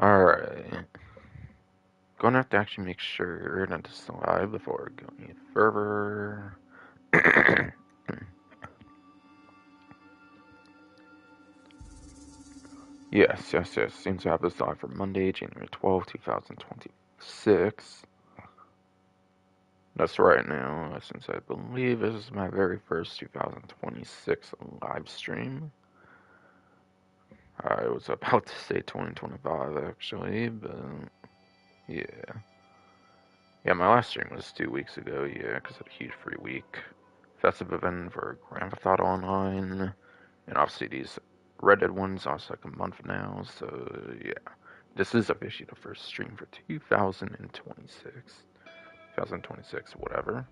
Alright. Gonna have to actually make sure that this is live before going any further. Yes. Seems to have this live for Monday, January 12th, 2026. That's right now, since I believe this is my very first 2026 live stream. I was about to say 2025 actually, but yeah. Yeah, my last stream was 2 weeks ago, yeah, because I had a huge free week. Festive event for Grand Theft Auto Online, and obviously these Red Dead ones are like a month now, so yeah. This is officially the first stream for 2026. 2026, whatever.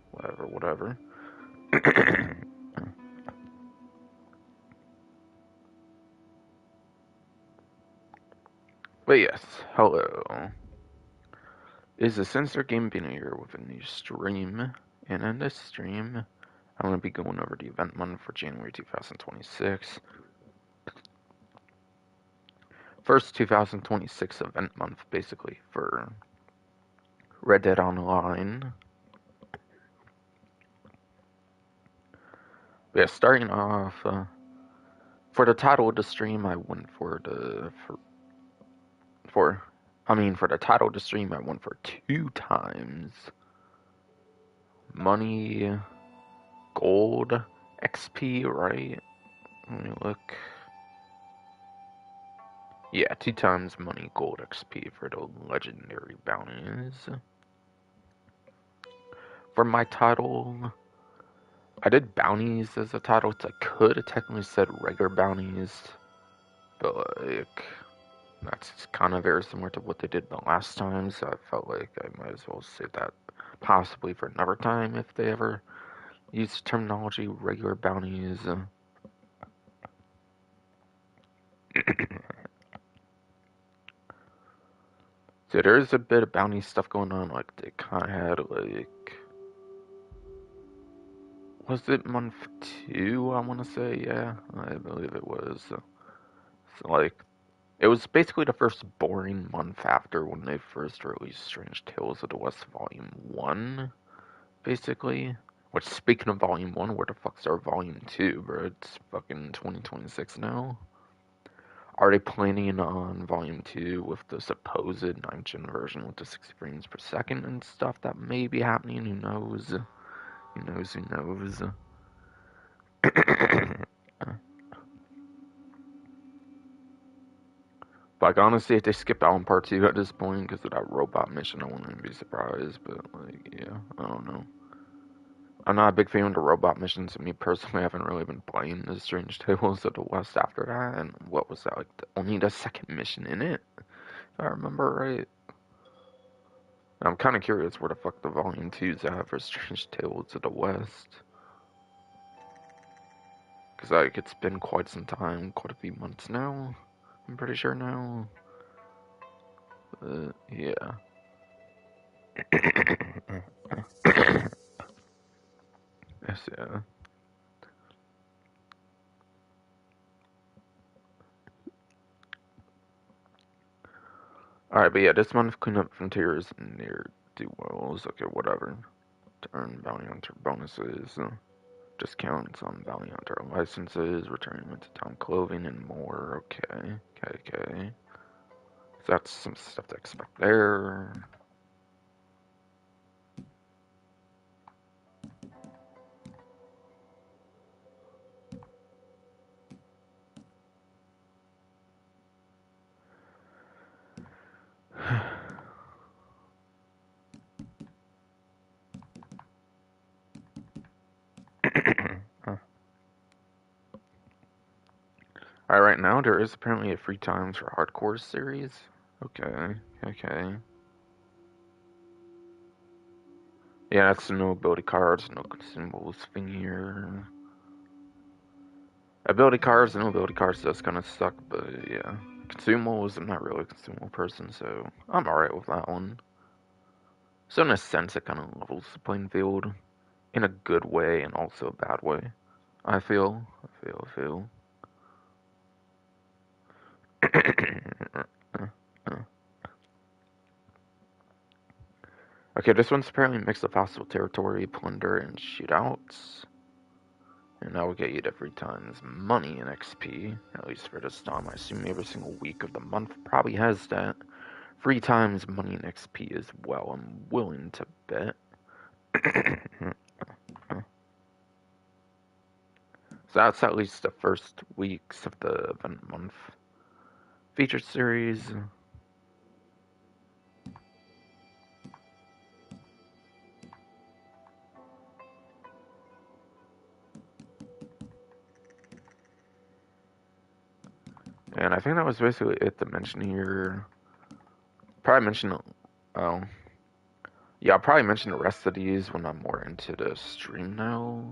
But yes, hello. Is a Sensor Game being here with a new stream, and in this stream, I'm going to be going over the event month for January 2026. First 2026 event month, basically, for Red Dead Online. Yeah, starting off, for the title of the stream, I went for the, for the title of the stream, I went for 2 times money, gold, XP, right? Let me look. Yeah, 2 times money, gold, XP for the legendary bounties. For my title, I did bounties as a title. I could have technically said regular bounties, but like, that's kind of very similar to what they did the last time, so I felt like I might as well save that possibly for another time if they ever use the terminology regular bounties. So there's a bit of bounty stuff going on, like they kind of had like, was it month 2, I want to say? Yeah, I believe it was. So like, it was basically the first boring month after when they first released Strange Tales of the West Volume 1, basically. Which, speaking of Volume 1, where the fuck's our Volume 2, bro? It's fucking 2026 now. Are they planning on Volume 2 with the supposed 9th gen version with the 60 frames per second and stuff that may be happening? Who knows? Who knows? Like, honestly, if they skip out on part 2 at this point because of that robot mission, I wouldn't even be surprised, but, like, yeah, I don't know. I'm not a big fan of the robot missions, and me personally, I haven't really been playing the Strange Tales of the West after that, and what was that, like, only the second mission in it, if I remember right. I'm kind of curious where the fuck the Volume 2's at for Strange Tales of the West. Because, like, it's been quite some time, quite a few months now, I'm pretty sure now. Yeah. Yes, yeah. Alright, but yeah, this month cleanup frontiers near duels. Okay, whatever. To earn bounty hunter bonuses, discounts on bounty hunter licenses, returning to town clothing, and more. Okay. So that's some stuff to expect there. Alright, right now there is apparently a free times for hardcore series. Okay. Yeah, that's no ability cards, no consumables thing here. Ability cards and no ability cards does kind of suck, but yeah. Consumables, I'm not really a consumable person, so I'm alright with that one. So in a sense, it kind of levels the playing field in a good way and also a bad way. I feel. Okay, this one's apparently a mix of hostile territory, plunder, and shootouts. And that will get you to 3 times money in XP, at least for this time. I assume every single week of the month probably has that. 3 times money in XP as well, I'm willing to bet. So that's at least the first weeks of the event month feature series. And I think that was basically it to mention here. Probably mention, oh, yeah, I'll probably mention the rest of these when I'm more into the stream now.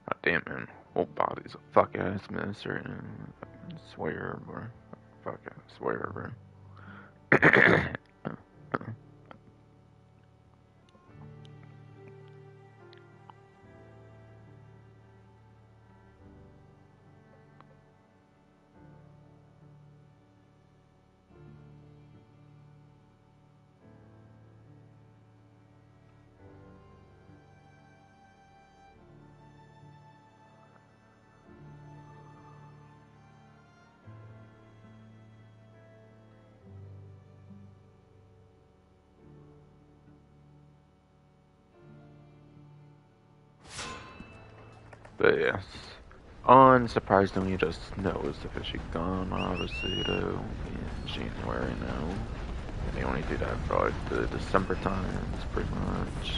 God damn, man. Old body's a fuck ass minister. I swear, bro. Fuck, I swear, bro. But yes. Unsurprisingly, just snow is officially gone, obviously, though. In January now. And they only do that for like the December times, pretty much.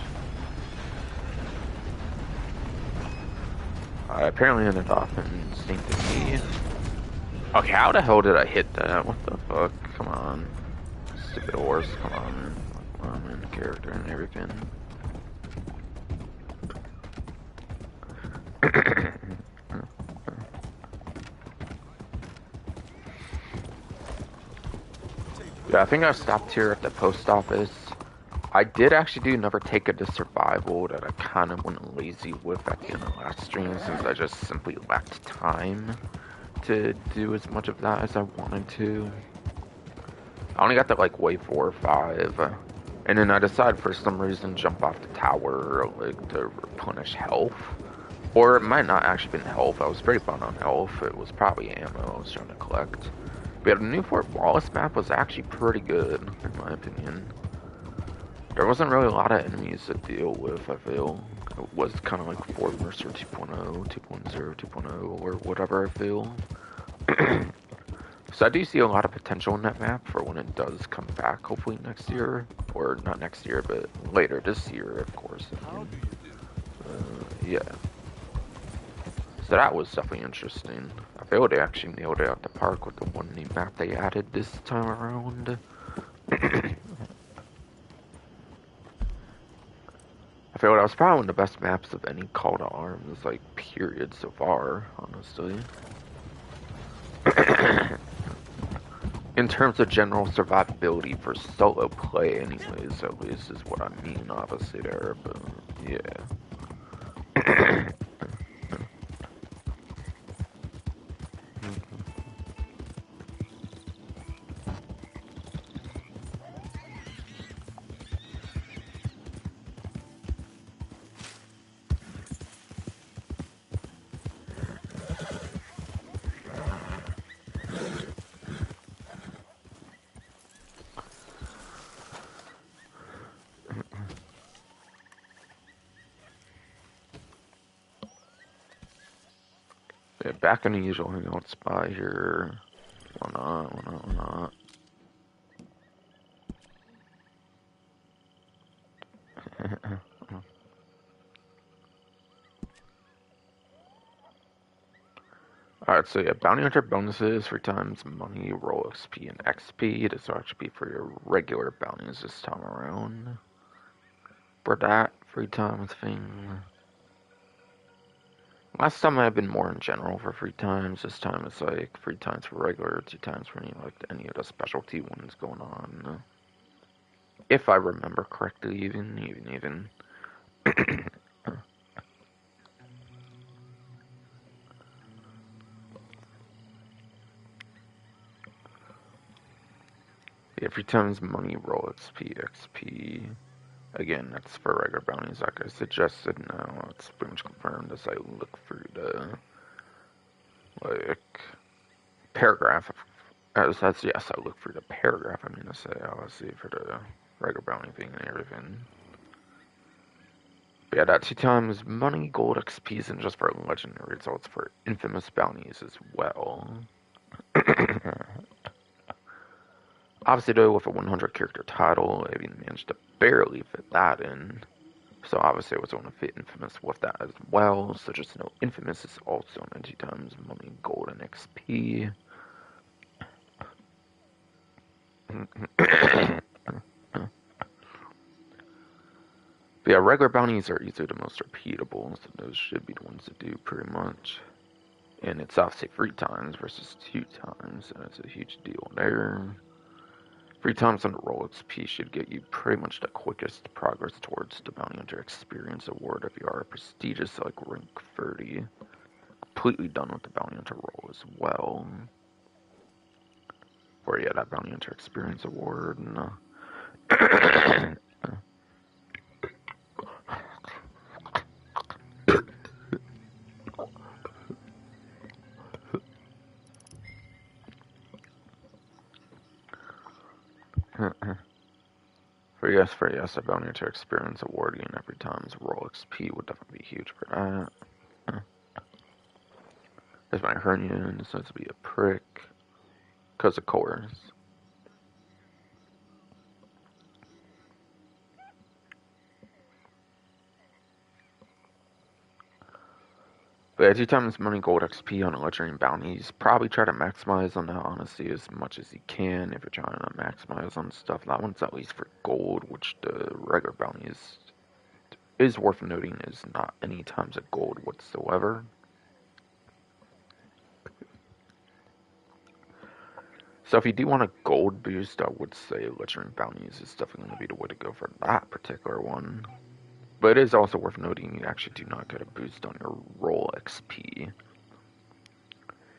I apparently ended up in St. Denis. Okay, how the hell did I hit that? What the fuck? Come on. Stupid horse, come on, man. I'm in character and everything. Yeah, I think I stopped here at the post office. I did actually do Never Take It to Survival that I kind of went lazy with at the end of last stream since I just simply lacked time to do as much of that as I wanted to. I only got to like wave 4 or 5, and then I decided for some reason jump off the tower like to replenish health. Or it might not actually been health, I was pretty fun on health, it was probably ammo I was trying to collect. But yeah, the new Fort Wallace map was actually pretty good, in my opinion. There wasn't really a lot of enemies to deal with, I feel. It was kind of like Fort Mercer 2.0, 2.0, 2.0, or whatever, I feel. So I do see a lot of potential in that map for when it does come back, hopefully next year. Or not next year, but later this year, of course. Yeah. So that was definitely interesting. I feel they actually nailed it out the park with the one new map they added this time around. I feel that was probably one of the best maps of any Call to Arms, like, period so far, honestly. In terms of general survivability for solo play anyways, at least is what I mean, obviously there, but yeah. Yeah, back in the usual hangout spot here. Why not? Why not? Why not? Alright, so yeah, bounty hunter bonuses, 3 times money, roll XP, and XP. This will actually be for your regular bounties this time around. For that, 3 times thing. Last time I've been more in general for 3 times. This time it's like 3 times for regular, 2 times for any of the specialty ones going on. If I remember correctly, even. Yeah, 3 times money, roll XP. Again, that's for regular bounties, like I suggested. Now it's pretty much confirmed as I look through the like paragraph. That's yes, I look through the paragraph. I mean to say, obviously for the regular bounty thing and everything. But yeah, that 2 times money, gold, XP isn't just for legendary results, for infamous bounties as well. Obviously, though, with a 100 character title, I even managed to barely fit that in. So obviously, I was going to fit infamous with that as well. So just know, infamous is also 2 times money, gold, and XP. But yeah, regular bounties are usually the most repeatable, so those should be the ones to do pretty much. And it's obviously 3 times versus 2 times, so that's a huge deal there. 3 times on the roll XP should get you pretty much the quickest progress towards the Bounty Hunter Experience Award if you are prestigious like rank 30. Completely done with the Bounty Hunter role as well. Or yeah, that Bounty Hunter Experience Award. And, for yes, the Bounty Hunter Experience Award gain every time's roll XP would definitely be huge for that. There's my hernia, and this needs to be a prick. Because of course. But yeah, 2 times money, gold, XP on legendary bounties. Probably try to maximize on that, honestly, as much as you can if you're trying to maximize on stuff. That one's at least for gold, which the regular bounty is worth noting is not any times of gold whatsoever. So if you do want a gold boost, I would say legendary bounties is definitely going to be the way to go for that particular one. But it is also worth noting you actually do not get a boost on your roll XP.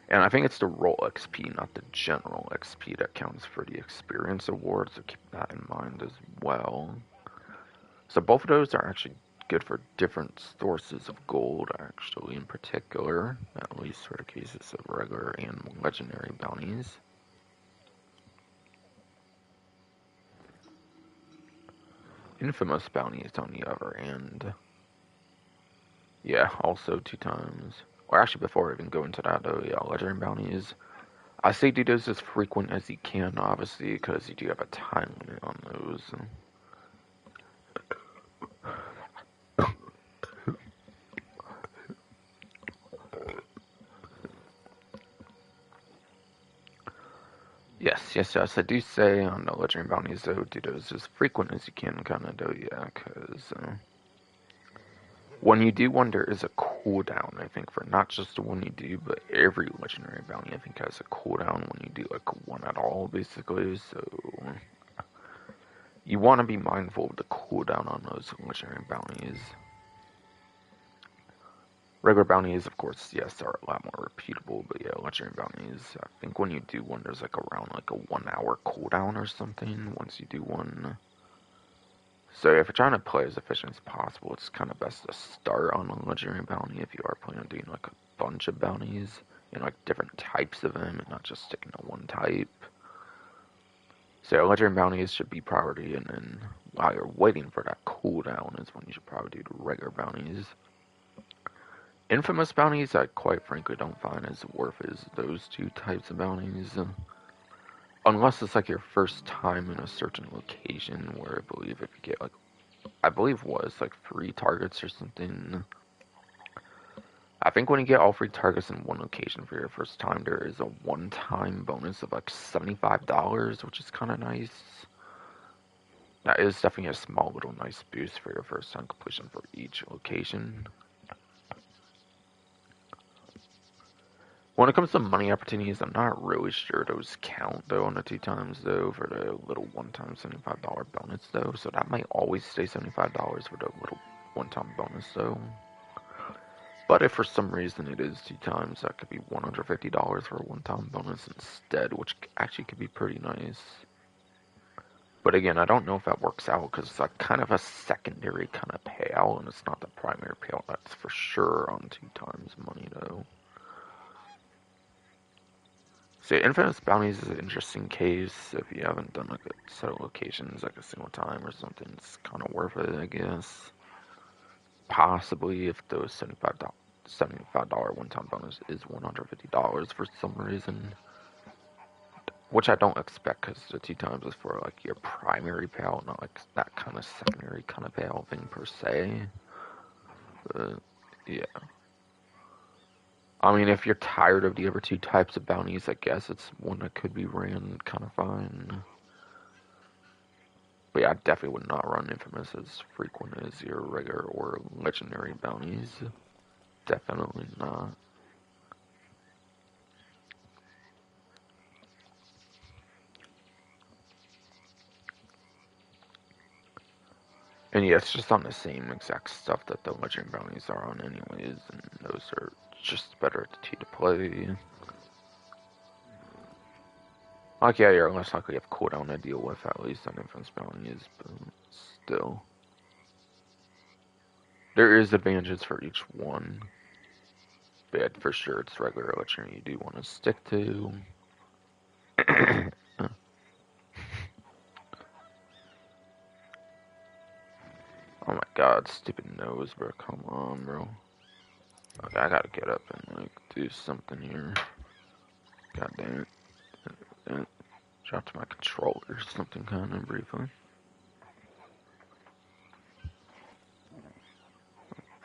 And I think it's the roll XP, not the general XP, that counts for the experience award, so keep that in mind as well. So both of those are actually good for different sources of gold, actually, in particular, at least for the cases of regular and legendary bounties. Infamous bounties, on the other hand, yeah, also 2 times. Or actually, before I even go into that, though, yeah, legendary bounties. I say do those as frequent as you can, obviously, because you do have a time limit on those. Yes, I do say on the legendary bounties, though, do those as frequent as you can, kind of, though, yeah, because when you do one, there is a cooldown, I think, for not just the one you do, but every legendary bounty, I think, has a cooldown when you do, like, one at all, basically, so you want to be mindful of the cooldown on those legendary bounties. Regular bounties, of course, yes, are a lot more repeatable, but yeah, legendary bounties, I think when you do one, there's like around like a 1 hour cooldown or something once you do one. So if you're trying to play as efficient as possible, it's kind of best to start on a legendary bounty if you are planning on doing like a bunch of bounties and like different types of them and not just sticking to one type. So legendary bounties should be priority, and then while you're waiting for that cooldown is when you should probably do the regular bounties. Infamous bounties, I quite frankly don't find as worth as those two types of bounties. Unless it's like your first time in a certain location, where I believe if you get like, I believe was like 3 targets or something. I think when you get all 3 targets in one location for your first time, there is a one-time bonus of like $75, which is kind of nice. That is definitely a small little nice boost for your first time completion for each location. When it comes to money opportunities, I'm not really sure those count though on the 2 times though for the little one-time $75 bonus though, so that might always stay $75 for the little one-time bonus though. But if for some reason it is 2 times, that could be $150 for a one-time bonus instead, which actually could be pretty nice. But again, I don't know if that works out because it's like kind of a secondary kind of payout, and it's not the primary payout. That's for sure on 2 times money though. So Infamous Bounties is an interesting case. If you haven't done like a set of locations like a single time or something, it's kind of worth it, I guess. Possibly if those $75 one-time bonus is $150 for some reason. Which I don't expect because the 2 times is for like your primary payout, not like that kind of secondary kind of payout thing per se. But yeah. I mean, if you're tired of the other 2 types of bounties, I guess it's one that could be ran kind of fine. But yeah, I definitely would not run Infamous as frequent as your regular or legendary bounties. Definitely not. And yeah, it's just on the same exact stuff that the legendary bounties are on anyways, and those are just better to play. Like, yeah, you're less likely to have cooldown to deal with, at least on Infamous bounties, but still. There is advantages for each one. But for sure, it's regular legendary you do want to stick to. Oh my god, stupid nose, bro. Come on, bro. Okay, I gotta get up and, like, do something here. God damn it. Dropped my controller or something kind of briefly.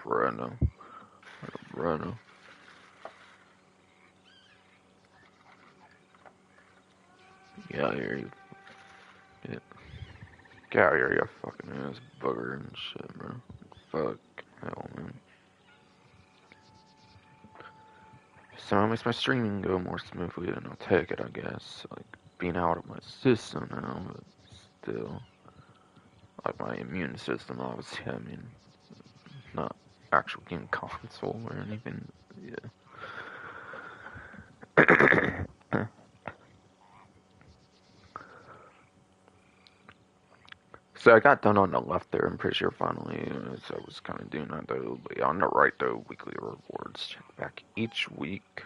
Bruno. Bruno. Get out of here, you. Yeah. Get out of here, you fucking ass bugger and shit, bro. Fuck. Hell, man. So it makes my streaming go more smoothly, and I'll take it, I guess. Like, being out of my system now, but still. Like, my immune system, obviously, I mean, not actual game console or anything, yeah. So I got done on the left there, I'm pretty sure finally, so I was kind of doing that though, but on the right though, weekly rewards, check back each week.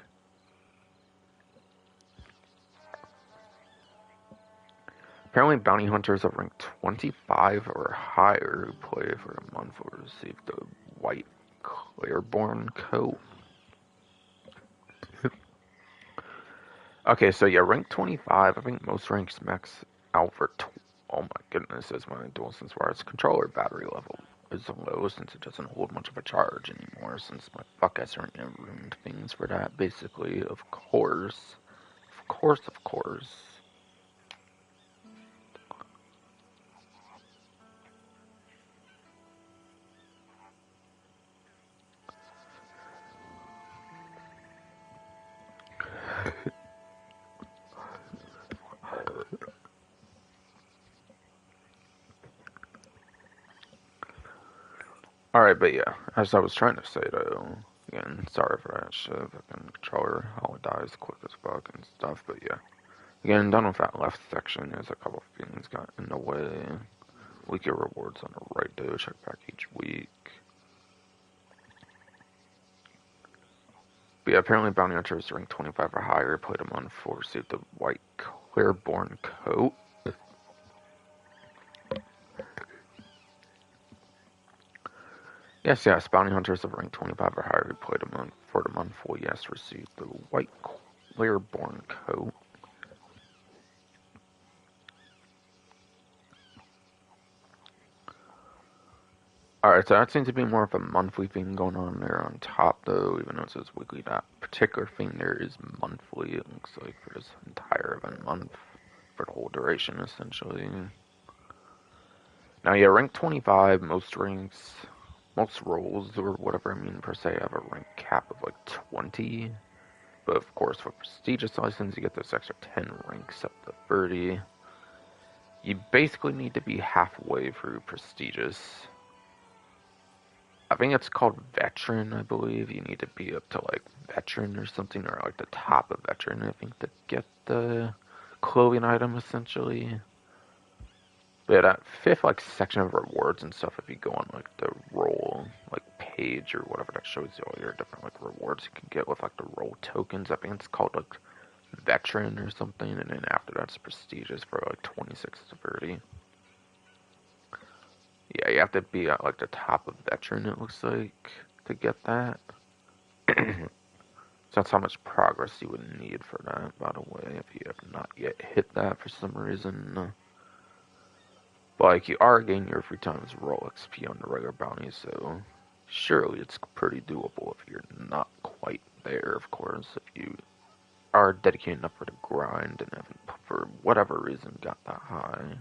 Apparently bounty hunters of rank 25 or higher who play for a month will receive the white Claiborne coat. Okay, so yeah, rank 25, I think most ranks max out for oh my goodness, as my DualSense Wireless controller battery level is low since it doesn't hold much of a charge anymore, since my fuck ass ruined things for that, basically, of course. Of course, of course. Alright, but yeah, as I was trying to say though, again, sorry for that shit, fucking controller, how it dies quick as fuck and stuff, but yeah. Again, done with that left section, there's a couple of things got in the way. We get rewards on the right though, check back each week. But yeah, apparently bounty hunters rank 25 or higher played a month for receive the white Claiborne coat. Yes. Bounty hunters of rank 25 or higher who played a month for the month will receive the white Claireborn coat. Alright, so that seems to be more of a monthly thing going on there on top, though, even though it says weekly. That particular thing there is monthly, it looks like, for this entire event month, for the whole duration, essentially. Now, yeah, rank 25, most roles, or whatever I mean, per se, have a rank cap of like 20. But of course, for prestigious license, you get those extra 10 ranks up to 30. You basically need to be halfway through prestigious. I think it's called veteran, I believe. You need to be up to like veteran or something, or like the top of veteran, I think, to get the clothing item, essentially. But that fifth like section of rewards and stuff, if you go on like the role like page or whatever, that shows you all your different like rewards you can get with like the role tokens. I think it's called like veteran or something, and then after that's prestigious for like 26 to 30. Yeah, you have to be at like the top of veteran, it looks like, to get that. So that's how much progress you would need for that, by the way, if you have not yet hit that for some reason. But like, you are gaining your free times roll XP on the regular bounties, so surely it's pretty doable if you're not quite there, of course. If you are dedicated enough for the grind and haven't, for whatever reason, got that high.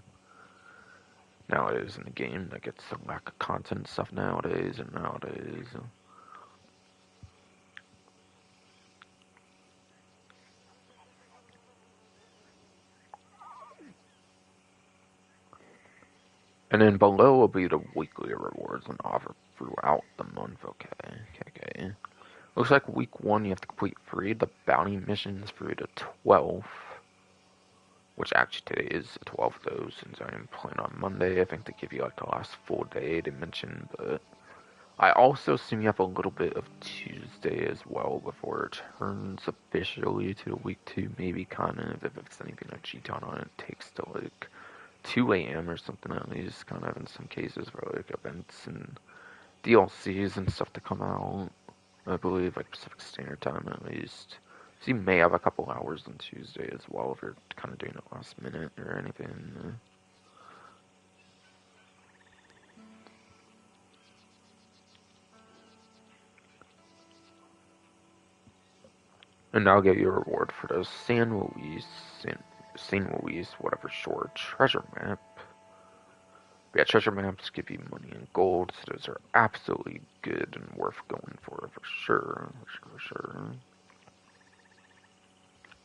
Nowadays in the game, that gets a lack of content stuff nowadays. And then below will be the weekly rewards and offer throughout the month. Okay. Looks like week 1 you have to complete 3 of the bounty missions through the 12th. Which actually today is the 12th though, since I'm playing on Monday. I think they give you like the last full day they mentioned, but I also assume you have a little bit of Tuesday as well before it turns officially to week 2, maybe kind of, if it's anything to cheat on it takes to like 2 a.m. or something at least, kind of in some cases for like events and DLCs and stuff to come out. I believe like Pacific Standard Time at least. So you may have a couple hours on Tuesday as well if you're kind of doing it last minute or anything. And I'll get you a reward for the San Luis, whatever short treasure map. But yeah, treasure maps give you money and gold, so those are absolutely good and worth going for sure.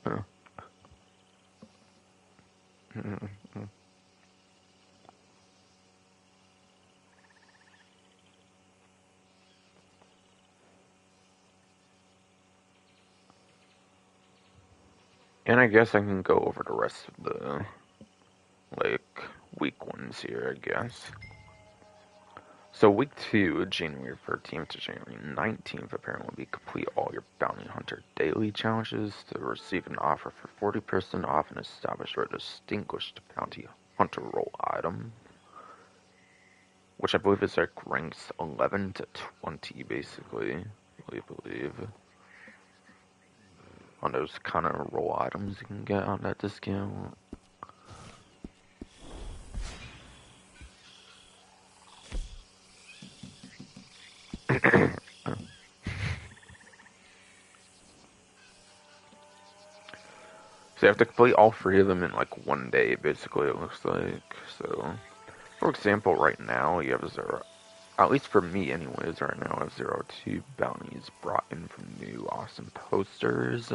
Huh. And I guess I can go over the rest of the, like, week ones here, I guess. So week 2, January 13th to January 19th, apparently will be complete all your Bounty Hunter daily challenges to receive an offer for 40% off an established or distinguished Bounty Hunter role item. Which I believe is like ranks 11 to 20, basically, I believe. On those kind of role items you can get on that discount. So you have to complete all 3 of them in like 1 day, basically, it looks like. So, for example, right now you have 0, at least for me anyways, right now I have 0 bounties brought in from new awesome posters.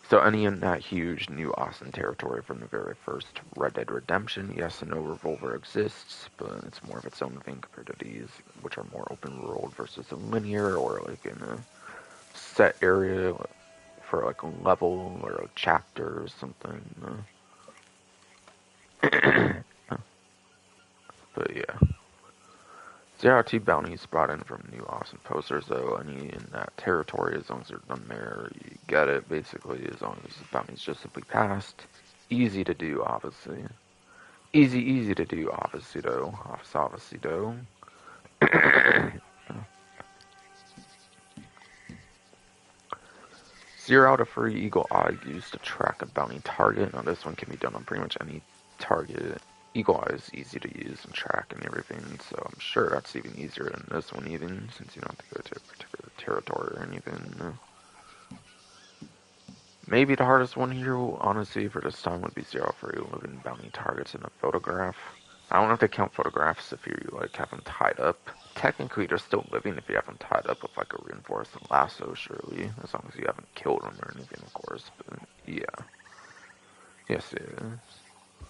So any in that huge new awesome territory from the very first Red Dead Redemption, yes, no revolver exists, but it's more of its own thing compared to these, which are more open world versus a linear or like in a set area for like a level or a chapter or something. But yeah. 0 bounties brought in from new awesome posters, though. Any in that territory, as long as they're done there, you get it, basically, as long as the bounties just simply passed. Easy to do, obviously. Easy to do, obviously, though. 0 out of free Eagle Eye used to track a bounty target. Now this one can be done on pretty much any target. Eagle Eye is easy to use and track and everything, so I'm sure that's even easier than this one even, since you don't have to go to a particular territory or anything. Maybe the hardest one here, honestly, for this time would be 0 for living bounty targets in a photograph. I don't have to count photographs if you like have them tied up. Technically, they're still living if you have them tied up with like a reinforced lasso, surely, as long as you haven't killed them or anything, of course. But yeah, yes, it is.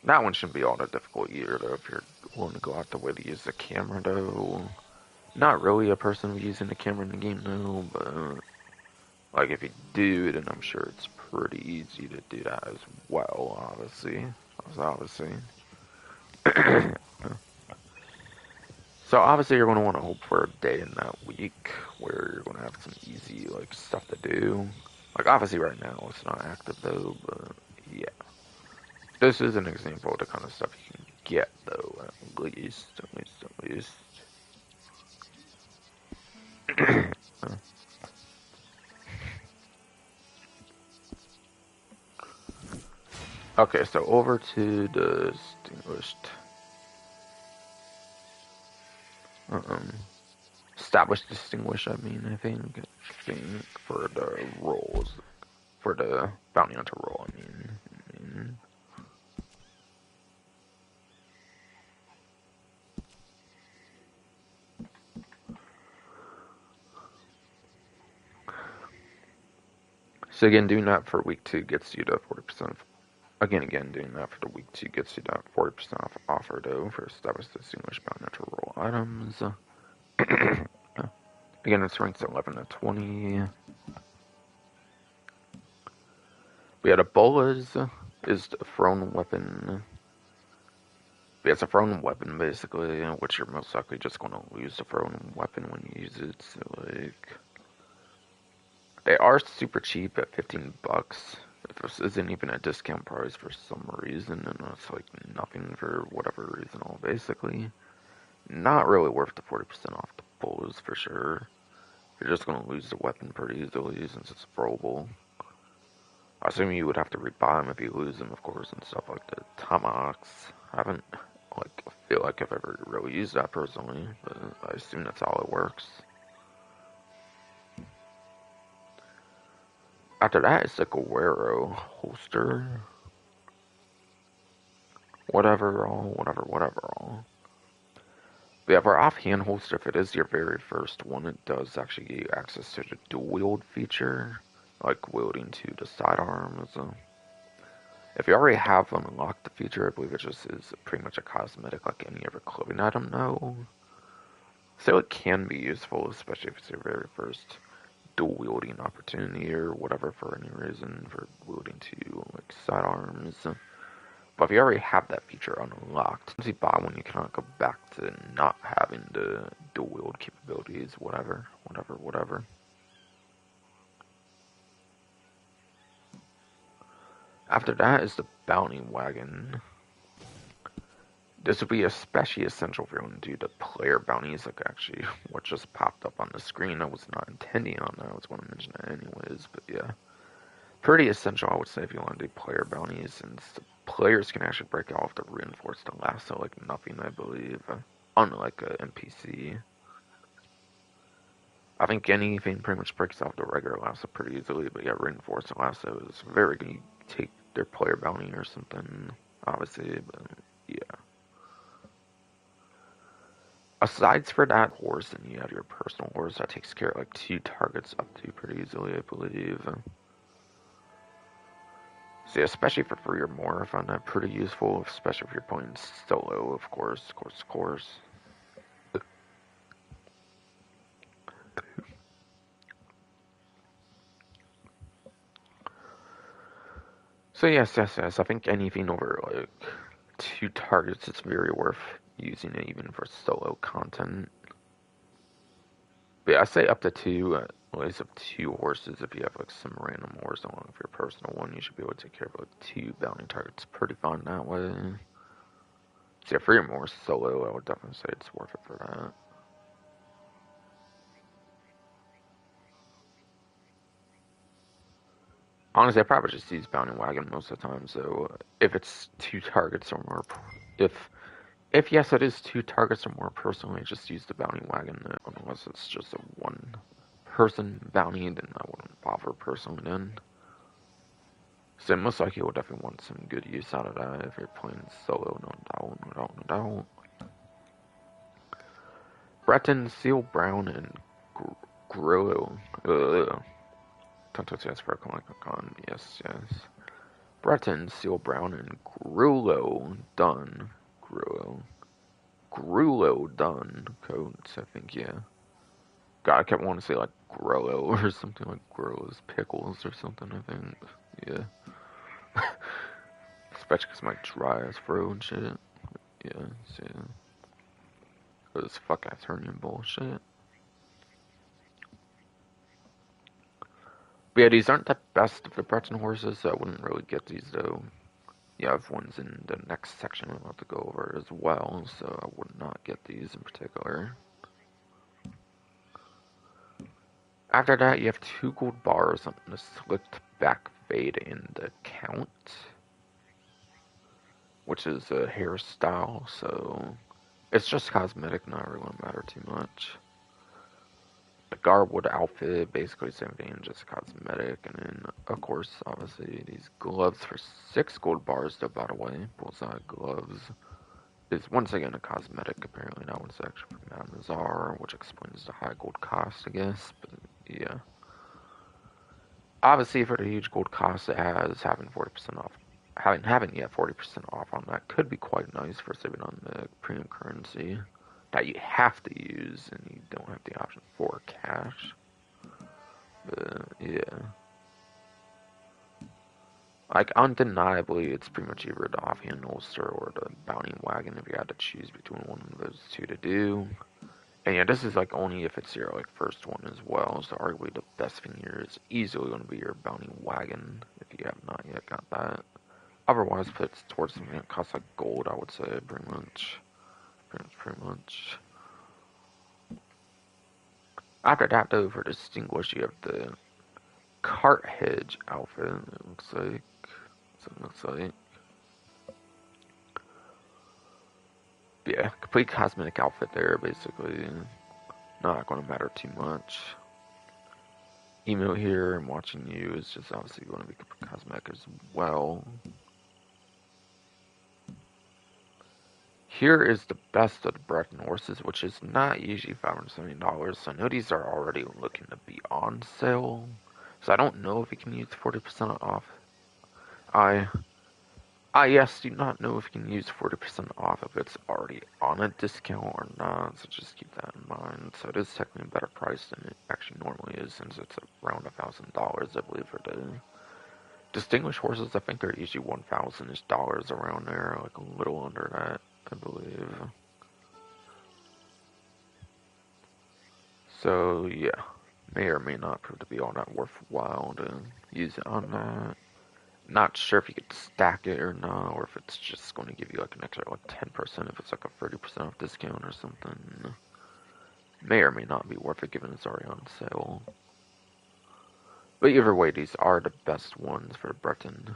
That one shouldn't be all that difficult either, though. If you're willing to go out the way to use the camera, though. Not really a person using the camera in the game, though, but like if you do, then I'm sure it's pretty easy to do that as well. Obviously. So obviously you're going to want to hope for a day in that week where you're going to have some easy like stuff to do. Like obviously right now it's not active though, but yeah. This is an example of the kind of stuff you can get though, at least. Okay, so over to the distinguished. Established distinguished, I think for the roles. For the bounty hunter role, I mean. So again, doing that for week 2 gets you to 40%. Again, doing that for the week 2 gets you that 40% off offer though for established distinguished bounty hunter role items. Again, it's ranks 11 to 20. We had Ebolas is the thrown weapon. Yeah, it's a thrown weapon basically, which you're most likely just going to lose the thrown weapon when you use it. So like, they are super cheap at $15. This isn't even a discount price for some reason, and it's like nothing for whatever reason. All basically, not really worth the 40% off the bulls for sure. You're just going to lose the weapon pretty easily since it's throwable. I assume you would have to rebuy them if you lose them, of course, and stuff like the tomahawks. I haven't, feel like I've ever really used that personally, but I assume that's how it works. After that, it's the Guerrero holster. Whatever. But yeah, for offhand holster, if it is your very first one, it does actually give you access to the dual wield feature, like wielding to the sidearms. If you already have unlocked the feature, I believe it just is pretty much a cosmetic like any other clothing item now. So it can be useful, especially if it's your very first dual wielding opportunity or whatever for any reason for wielding to like sidearms. But if you already have that feature unlocked, once you buy one, you cannot go back to not having the dual wield capabilities, whatever. After that is the bounty wagon. This would be especially essential if you're going to do the player bounties, like actually what just popped up on the screen. I was not intending on that. I was going to mention that anyways, but yeah. Pretty essential, I would say, if you want to do player bounties, since the players can actually break off the reinforced lasso like nothing, I believe. Unlike a NPC. I think anything pretty much breaks off the regular lasso pretty easily, but yeah, reinforced lasso is very good. You take their player bounty or something, obviously, but yeah. Aside for that horse, and you have your personal horse that takes care of like 2 targets up to pretty easily, I believe. So yeah, especially for 3 or more, I find that pretty useful, especially if you're playing solo, of course. So yes, I think anything over like 2 targets is very worth using it even for solo content. But yeah, I say up to 2, at least of 2 horses. If you have like some random horse along with your personal one, you should be able to take care of like 2 bounty targets pretty fun that way. So yeah, for your more solo, I would definitely say it's worth it for that. Honestly, I probably just use Bounty Wagon most of the time. So if it's 2 targets or more, if if yes, it is 2 targets or more. Personally, I just use the Bounty Wagon. Unless it's just a one-person bounty, then I wouldn't bother personally. Then, so most likely you'll definitely want some good use out of that if you're playing solo. No doubt, no doubt, no doubt. Breton, Seal Brown, and Grillo. Don't touch that for con. Yes, yes. Breton, Seal Brown, and Grullo Dunn. Grullo Dunn coats, I think, yeah. God, I kept wanting to say like Grollo or something like Grollo's Pickles or something, I think. Yeah. Especially because my dry ass throat and shit. Yeah, so yeah. This fuck ass hernia bullshit. But yeah, these aren't the best of the Breton horses, so I wouldn't really get these though. You have ones in the next section I'm about to go over as well, so I would not get these in particular. After that, you have 2 gold bars on the slicked back fade in the count, which is a hairstyle, so it's just cosmetic, not really gonna matter too much. The Garwood outfit, basically same thing, just cosmetic, and then, of course, obviously, these gloves for 6 gold bars, though, by the way, bullseye gloves, is once again a cosmetic, apparently that one's actually from Mount Nazar, which explains the high gold cost, I guess, but yeah. Obviously, for the huge gold cost it has, having 40% off, having yet 40% off on that could be quite nice for saving on the premium currency that you have to use, and you don't have the option for cash. But yeah, like undeniably, it's pretty much either the offhand holster or the bounty wagon if you had to choose between one of those two to do. And yeah, this is like only if it's your like first one as well. So arguably the best thing here is easily going to be your bounty wagon if you have not yet got that. Otherwise, if it's towards something that costs like gold, I would say pretty much. Pretty much. After that, though, for distinguish, you have the cart hedge outfit. It looks like. So it looks like. Yeah, complete cosmetic outfit there, basically. Not going to matter too much. Emo here and watching you is just obviously going to be cosmetic as well. Here is the best of the Breton horses, which is not usually $570. So I know these are already looking to be on sale. So I don't know if you can use 40% off. I yes, do not know if you can use 40% off if it's already on a discount or not, so just keep that in mind. So it is technically a better price than it actually normally is, since it's around $1,000, I believe, for the distinguished horses. I think they're usually $1,000-ish around there, like a little under that, I believe. So yeah, may or may not prove to be all that worthwhile to use it on that. Not sure if you could stack it or not, or if it's just going to give you like an extra like 10% if it's like a 30% off discount or something. May or may not be worth it given it's already on sale. But either way, these are the best ones for Breton.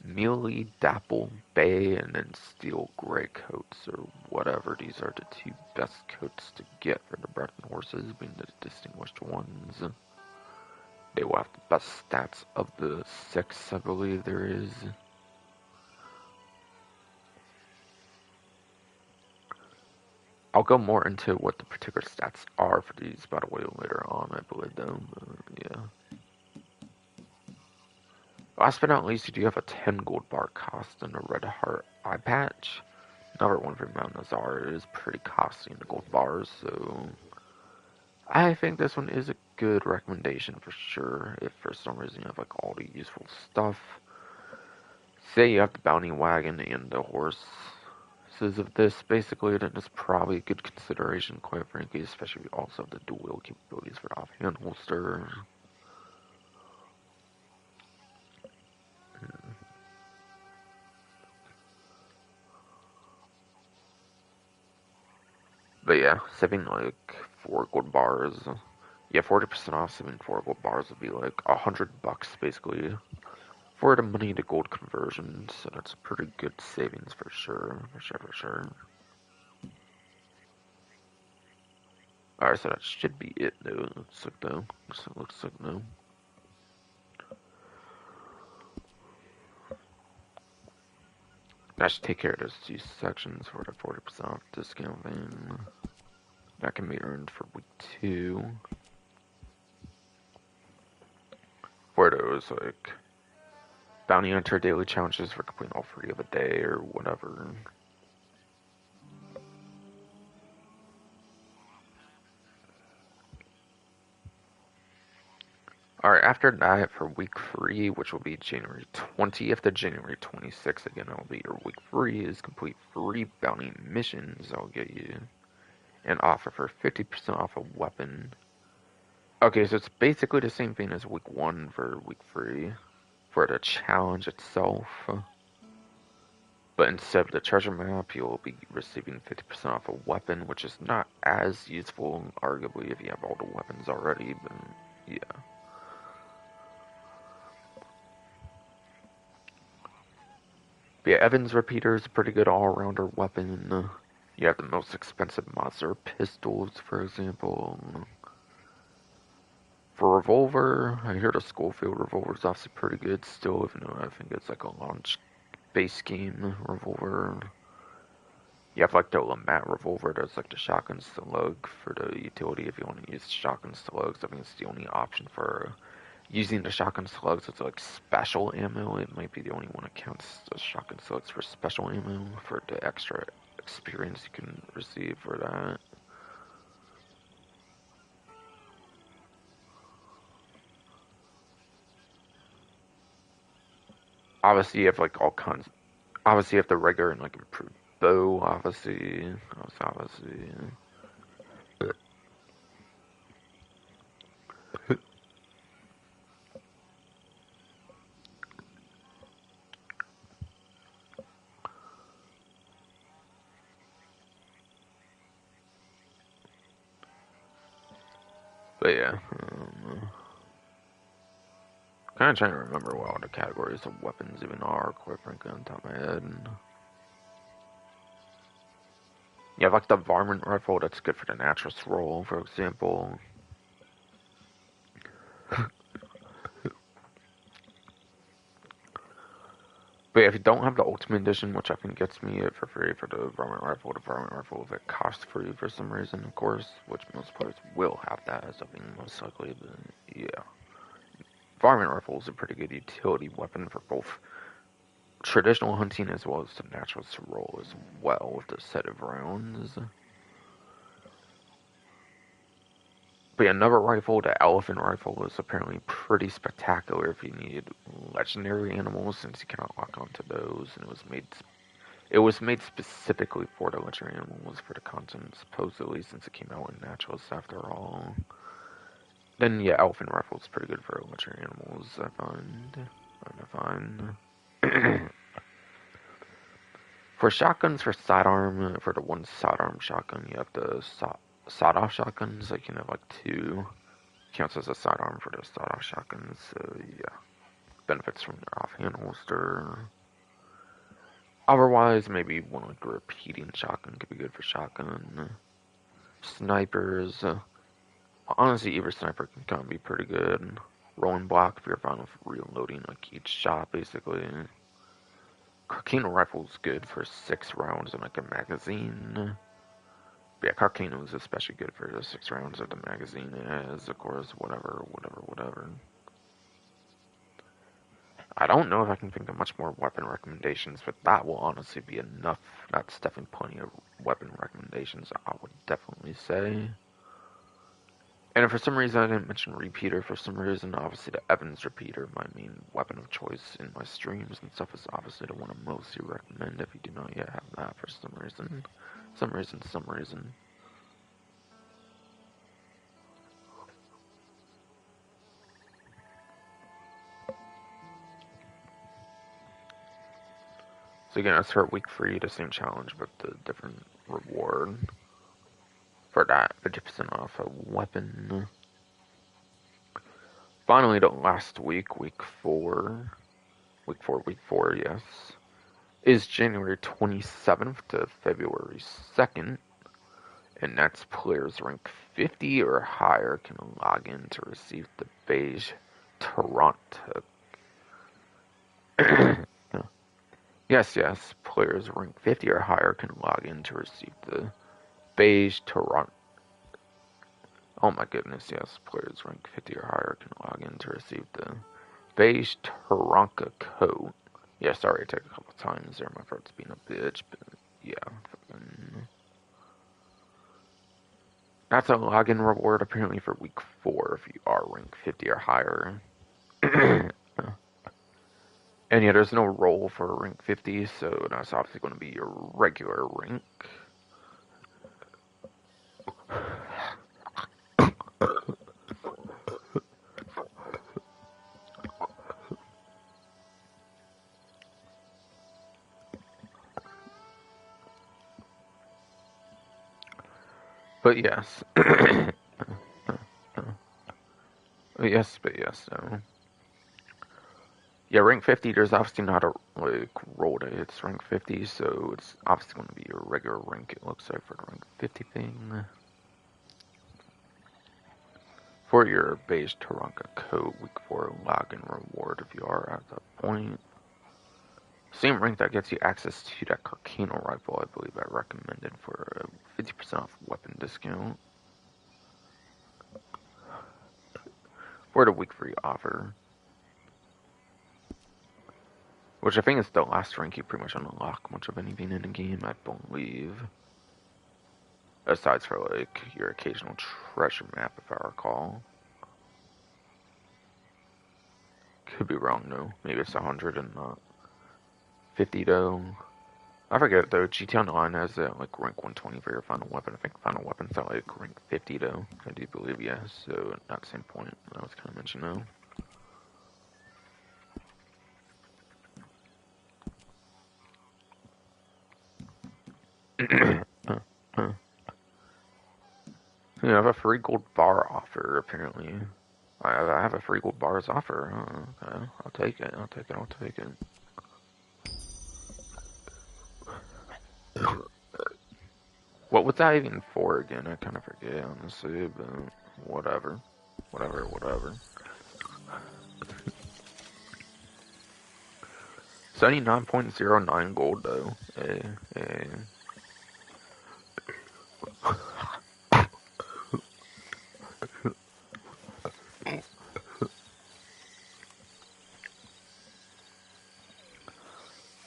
Mealy, Dapple, Bay, and then Steel Grey coats, or whatever. These are the 2 best coats to get for the Breton horses, being the distinguished ones. They will have the best stats of the 6, I believe there is. I'll go more into what the particular stats are for these, by the way, later on, I believe, though. Yeah. Last but not least, you do have a 10 gold bar cost and a red heart eye patch. Another one from Mount Nazar is pretty costly in the gold bars, so I think this one is a good recommendation for sure. If for some reason you have like all the useful stuff, say you have the bounty wagon and the horses of this, basically, then it's probably a good consideration, quite frankly, especially if you also have the dual capabilities for offhand holster. But yeah, saving like 4 gold bars Yeah, 40% off 7 bars would be like $100 basically. For the money to gold conversion, so that's a pretty good savings for sure, for sure. Alright, so that should be it though. Looks like no. That should take care of those 2 sections for the 40% off discount then. That can be earned for week 2. For those, like, bounty hunter daily challenges for completing all 3 of a day or whatever. Alright, after that, for week 3, which will be January 20th to January 26th, again, that will be your week 3, is complete 3 bounty missions. That'll get you an offer for 50% off a weapon. Okay, so it's basically the same thing as week 1 for week 3 for the challenge itself. But instead of the treasure map, you'll be receiving 50% off a weapon, which is not as useful, arguably, if you have all the weapons already, but yeah. But yeah, Evans Repeater is a pretty good all-rounder weapon. You have the most expensive monster pistols, for example. For revolver, I hear the Schofield revolver is obviously pretty good still, even though I think it's like a launch base game revolver. You have like the Lamat revolver, that's like the shotgun slug for the utility if you want to use shotgun slugs. I think it's the only option for using the shotgun slugs. It's like special ammo. It might be the only one that counts the shotgun slugs for special ammo for the extra experience you can receive for that. Obviously, you have like all kinds. Obviously, you have the regular and like improved bow. Obviously. But yeah. Kind of trying to remember what all the categories of weapons even are, quite frankly, on top of my head. You have like the varmint rifle that's good for the natural roll, for example. But yeah, if you don't have the Ultimate Edition, which I think gets me it for free for the varmint rifle if it costs free for some reason, of course, which most players will have that as something most likely, but yeah. Varmint rifle is a pretty good utility weapon for both traditional hunting as well as the natural roll as well with the set of rounds. But yeah, another rifle, the elephant rifle, is apparently pretty spectacular if you need legendary animals, since you cannot lock onto those, and it was made specifically for the legendary animals for the content, supposedly, since it came out in naturals after all. Then yeah, elephant rifle is pretty good for legendary animals, I find. For shotguns, for sidearm, for the one sidearm shotgun, you have the sawed-off shotguns. Like, you know, like 2 counts as a sidearm for the sawed-off shotguns. So yeah, benefits from your offhand holster. Otherwise, maybe one like a repeating shotgun could be good for shotgun. Snipers, honestly, either sniper can kind of be pretty good. Rolling block if you're fine with reloading like each shot, basically. Carcano rifle is good for 6 rounds in like a magazine. But yeah, Carcano is especially good for the 6 rounds of the magazine it has, of course, whatever. I don't know if I can think of much more weapon recommendations, but that will honestly be enough. That's definitely plenty of weapon recommendations, I would definitely say. And if for some reason I didn't mention Repeater, for some reason, obviously the Evans Repeater, my main weapon of choice in my streams and stuff, is obviously the one I mostly recommend if you do not yet have that for some reason. Some reason. So again, I start week 3, the same challenge, but the different reward. For that, 50% off a weapon. finally, the last week 4, week 4, yes, is January 27th to February 2nd, and that's players rank 50 or higher can log in to receive the beige Toronto. Yes, players rank 50 or higher can log in to receive the beige Toronto. Oh my goodness, yes, players rank 50 or higher can log in to receive the beige Taranka coat. Yeah, sorry, it took a couple times there. My throat's being a bitch, but yeah. That's a login reward apparently for week 4 if you are rank 50 or higher. And yeah, there's no role for rank 50, so that's obviously going to be your regular rank. But yes. But yes, no. Yeah, rank 50, there's obviously not a roll to it's rank 50, so it's obviously going to be your regular rank, it looks like, for the rank 50 thing. For your base Taranka code, week 4 login reward if you are at that point. Same rank that gets you access to that Carcano rifle, I believe I recommended for a 50% off weapon discount. For the week 3 offer. Which I think is the last rank you pretty much unlock much of anything in the game, I believe. Aside for like your occasional treasure map, if I recall. Could be wrong though. Maybe it's 100 and not 50 though. I forget though. GT Online has like rank 120 for your final weapon. I think final weapon's at like rank 50 though. I do believe, yes. So not the same point I was kind of mentioning though. You have a free gold bar offer, apparently. I have a free gold bars offer. Okay. I'll take it. What was that even for again? I kind of forget, honestly, but whatever. Whatever. 79.09 gold, though.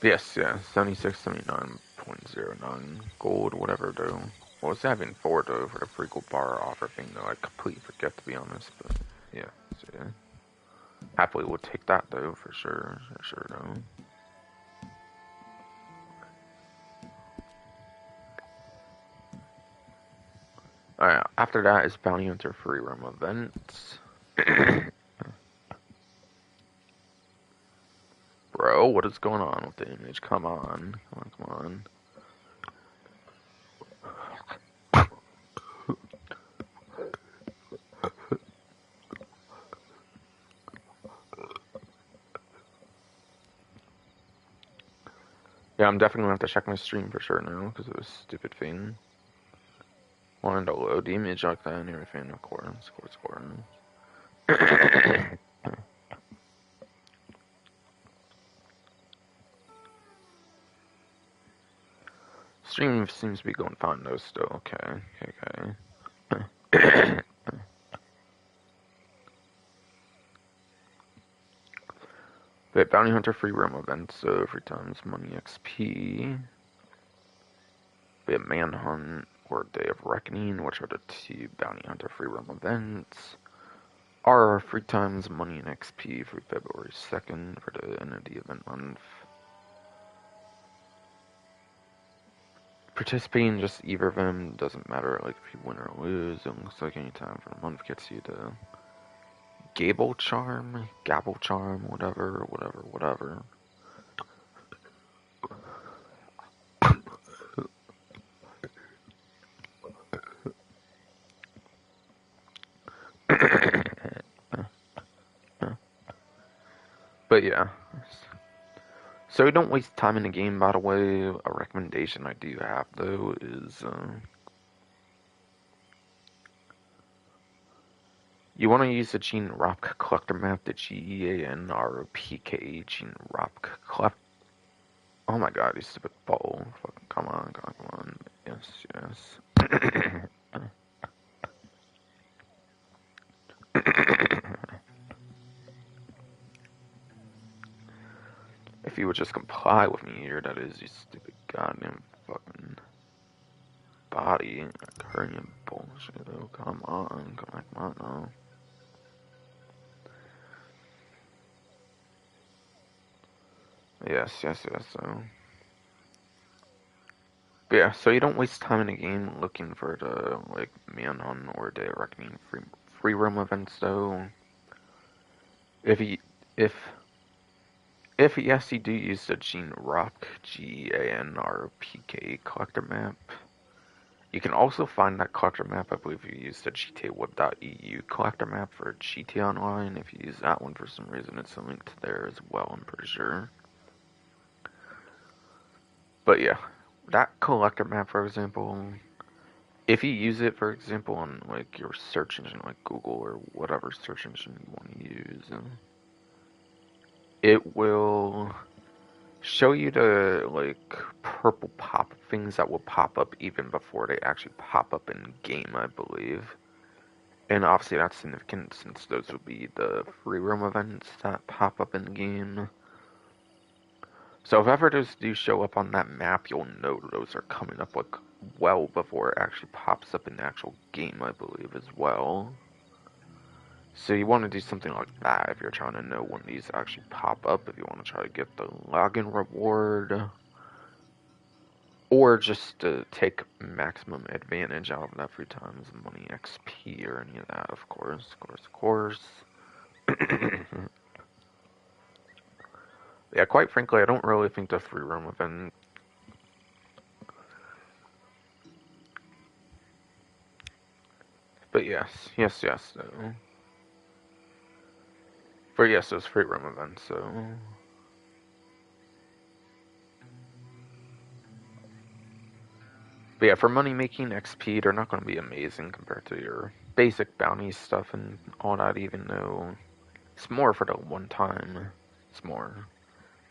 Yes, 76, 79.09 gold, whatever, though. What was that even for, though, for the free gold bar offer thing, though? I completely forget, to be honest, but yeah, so. Happily would take that, though, for sure, though. Alright, after that is Bounty Hunter free roam events. Bro, what is going on with the image? Come on. Yeah, I'm definitely gonna have to check my stream for sure now, because of this stupid thing. Wanted to load the image like that and everything, of course. Stream seems to be going fine though still, okay. But Bounty Hunter free roam events, so 3 times money XP. We have Manhunt or Day of Reckoning, which are the 2 Bounty Hunter free roam events. Are 3 times money and XP for February 2nd for the end of the event month. Participating in just either of them doesn't matter, like if you win or lose. It looks like any time for the month gets you the Gabble Charm, whatever. But yeah. So don't waste time in the game, by the way. A recommendation I do have, though, is you want to use the Gene Ropk collector map, the GEANROPK Gene Ropk collector. Oh my god, you stupid ball. Fucking come on, come on. Yes, yes. If you would just comply with me here, that is, you stupid goddamn fucking body. Hernia bullshit. Oh, come on, come on, no. Yes, yes, yes, so. But yeah, so you don't waste time in the game looking for the, like, manhunt or the reckoning free roam events, though. If you, if, if yes, you do use the Gene Rock, GANRPK collector map. You can also find that collector map, I believe you use the GTAWeb.eu collector map for GTA Online. If you use that one for some reason, it's linked there as well, I'm pretty sure. But yeah, that collector map, for example, if you use it, for example, on like your search engine, like Google or whatever search engine you want to use, it will show you the like purple pop things that will pop up even before they actually pop up in game, I believe. And obviously that's significant since those would be the free roam events that pop up in game. So if ever those do show up on that map, you'll know those are coming up like well before it actually pops up in the actual game, I believe, as well. So you want to do something like that if you're trying to know when these actually pop up, if you want to try to get the login reward. Or just to take maximum advantage out of that free times, money, XP, or any of that, of course, of course. Yeah, quite frankly, I don't really think the free roam event. But yes, yes, though. For yes, those free roam events, so. But yeah, for money making XP, they're not going to be amazing compared to your basic bounty stuff and all that, even though it's more for the one time. It's more.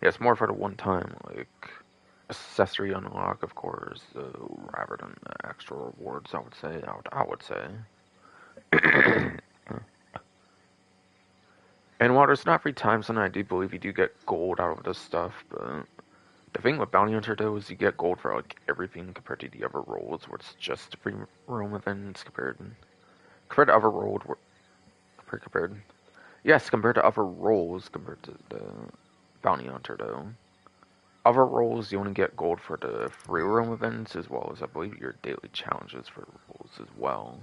Yeah, it's more for the one time, like, accessory unlock, of course, rather than the extra rewards, I would say. I would say. And while there's not free times, then I do believe you do get gold out of this stuff, but the thing with Bounty Hunter, though, is you get gold for, like, everything compared to the other roles, where it's just free roam events compared to other roles, compared, yes, compared to other roles, compared to the Bounty Hunter, though. Other roles, you only get gold for the free roam events, as well as, I believe, your daily challenges for roles as well.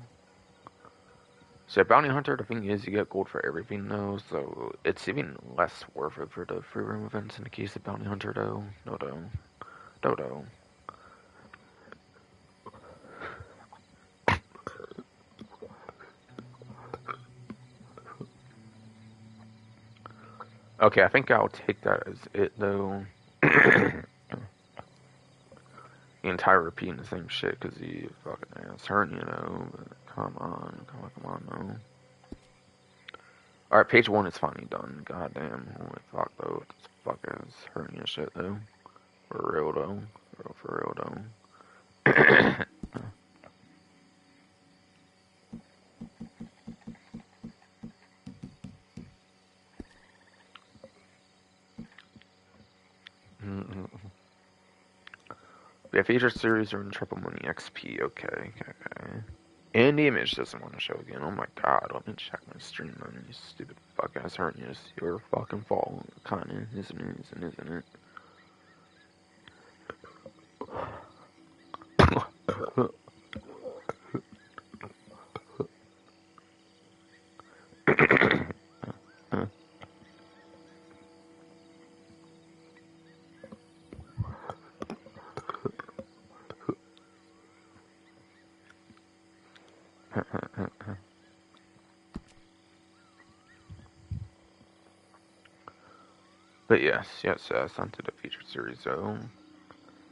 So Bounty Hunter, the thing is, you get gold for everything, though, so it's even less worth it for the free roam events in the case of Bounty Hunter, though. No. Okay, I think I'll take that as it, though. The entire repeating the same shit, because he fucking ass hurt, you know, but come on, no. Alright, page 1 is finally done. Goddamn, holy fuck, though. This fuck is hurting your shit, though. For real, though. For real, though. Yeah, feature series are in triple money XP. Okay. And the image doesn't want to show again. Oh my god, let me check my stream then. You stupid fuck ass hernias. Your fucking fault. Kinda, isn't it? But yes, onto the featured series, so.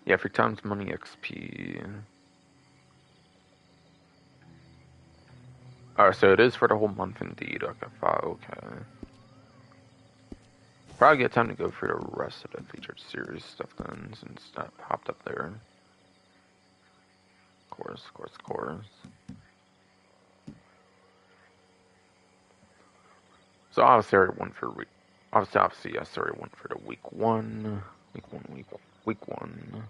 Yeah, 3 times money XP. Alright, so it is for the whole month indeed. Okay, 5, okay. Probably get time to go through the rest of the featured series stuff then, since that popped up there. Of course. So obviously I already won for obviously yes, I already won for the week one. Week one.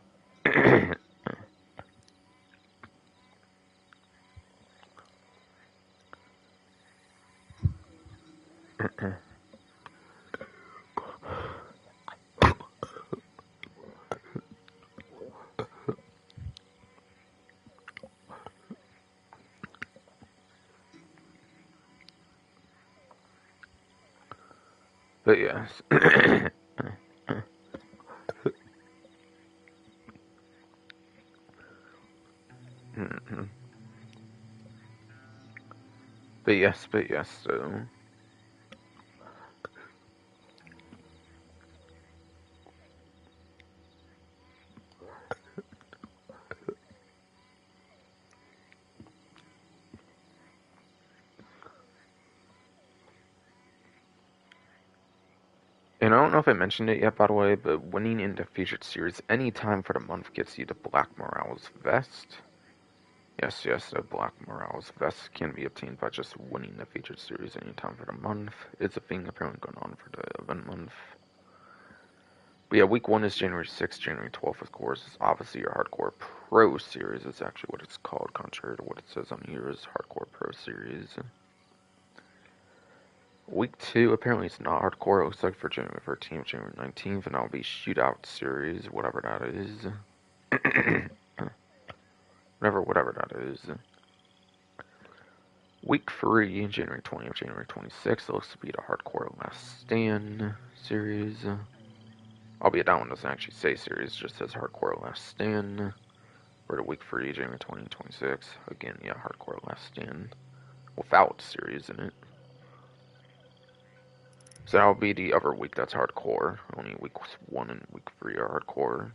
But yes. But yes, so. And I don't know if I mentioned it yet, by the way, but winning in the featured series any time for the month gets you the Black Morale's vest. Yes, the Black Morale's vest can be obtained by just winning the featured series any time for the month. It's a thing apparently going on for the event month. But yeah, week 1 is January 6th, January 12th, of course. It's obviously your Hardcore Pro series. It's actually what it's called, contrary to what it says on here is Hardcore Pro series. Week 2, apparently it's not hardcore. It looks like for January 13th, January 19th, and that'll be Shootout Series, whatever that is. whatever that is. Week 3, January 20th, January 26th, it looks to be the Hardcore Last Stand Series. Albeit that one doesn't actually say series, it just says Hardcore Last Stand. For the week 3, January 20th, 26th. Again, yeah, Hardcore Last Stand. Without series in it. So that'll be the other week that's hardcore. Only week 1 and week 3 are hardcore,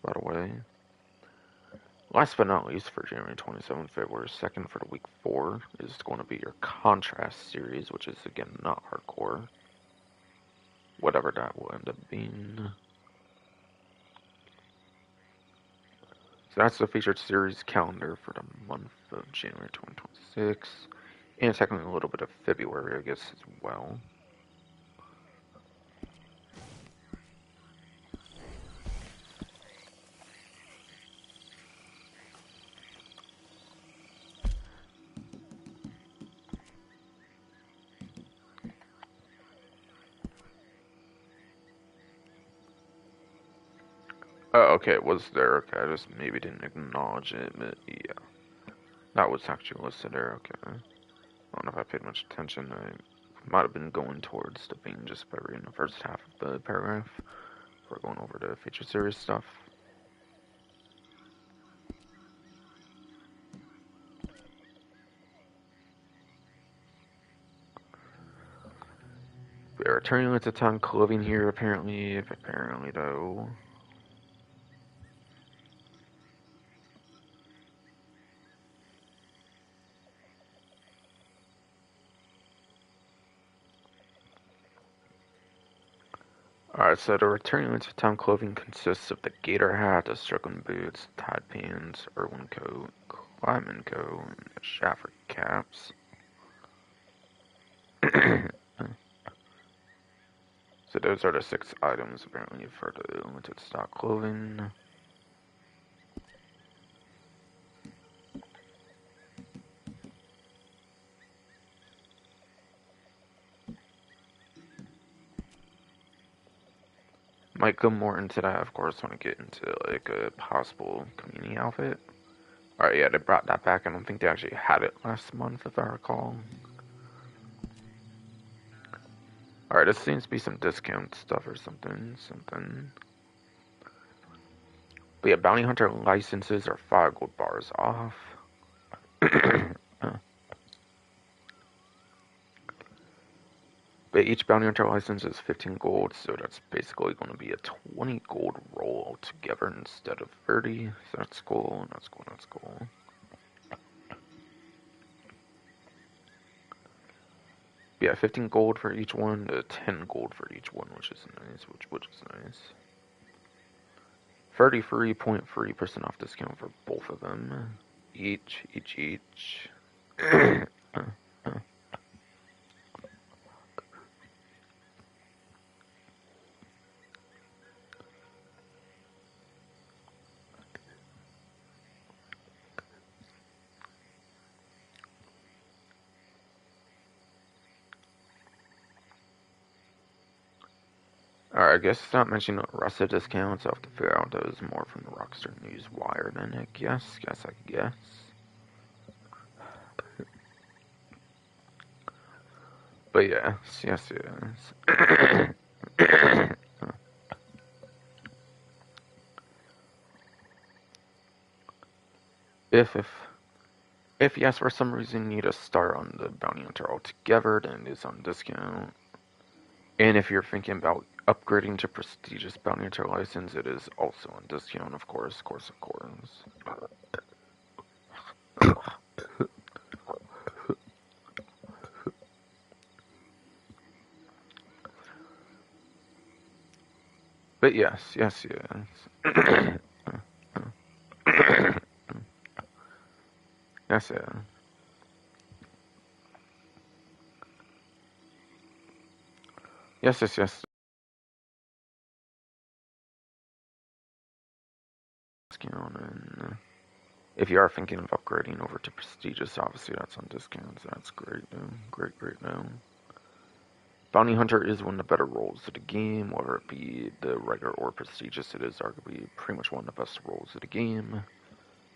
by the way. Last but not least, for January 27th, February 2nd, for the week 4, is going to be your Contrast series, which is, again, not hardcore. Whatever that will end up being. So that's the featured series calendar for the month of January 2026. And technically a little bit of February, I guess, as well. Oh, okay, it was there. Okay, I just maybe didn't acknowledge it, but yeah. That was actually listed there, okay. I don't know if I paid much attention. I might have been going towards the thing just by reading the first half of the paragraph. We're going over the feature series stuff. We are returning with the tongue clothing here, apparently though. Alright, so the returning into town clothing consists of the gator hat, the struggling boots, tied pants, Irwin coat, climbing coat, and the Shaffer caps. So those are the 6 items apparently for the limited stock clothing. Might go more into that, of course, when I get into like a possible community outfit. Alright, yeah, they brought that back. I don't think they actually had it last month, if I recall. Alright, this seems to be some discount stuff or something. But yeah, bounty hunter licenses are 5 gold bars off. But But each bounty hunter license is 15 gold, so that's basically going to be a 20 gold roll altogether instead of 30. So that's cool, that's cool, that's cool. Yeah, 15 gold for each one, 10 gold for each one, which is nice, which is nice. 33.3% off discount for both of them. Each. Alright, I guess it's not mentioning the rest of discounts. I'll have to figure out those more from the Rockstar News Wire then, I guess. I guess. But yes. if yes, for some reason you need to start on the Bounty Hunter altogether, then it is on discount. And if you're thinking about upgrading to prestigious Bounty Hunter license, it is also on discount, of course. But yes. Yes. Yes. Discount, and if you are thinking of upgrading over to prestigious, obviously that's on discount, so that's great. Great now. Bounty Hunter is one of the better roles of the game, whether it be the regular or prestigious. It is arguably pretty much one of the best roles of the game.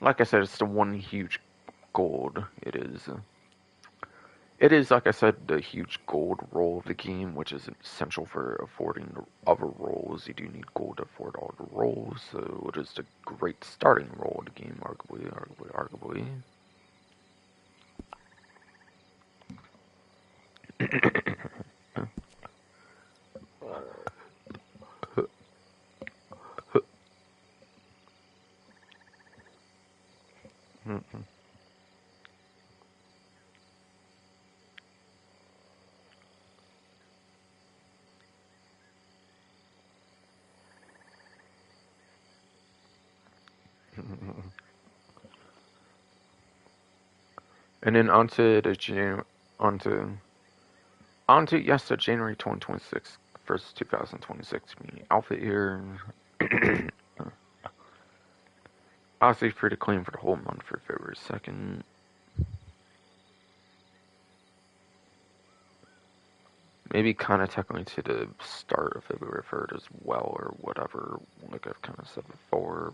Like I said, it's the one huge gold. It is, like I said, the huge gold role of the game, which is essential for affording other roles. You do need gold to afford all the roles, so it is the great starting role of the game, arguably. And then onto the January 2026, first 2026 community outfit here. Obviously free to claim for the whole month for February 2nd. Maybe kind of technically to the start of February 3rd as well, or whatever, like I've kind of said before.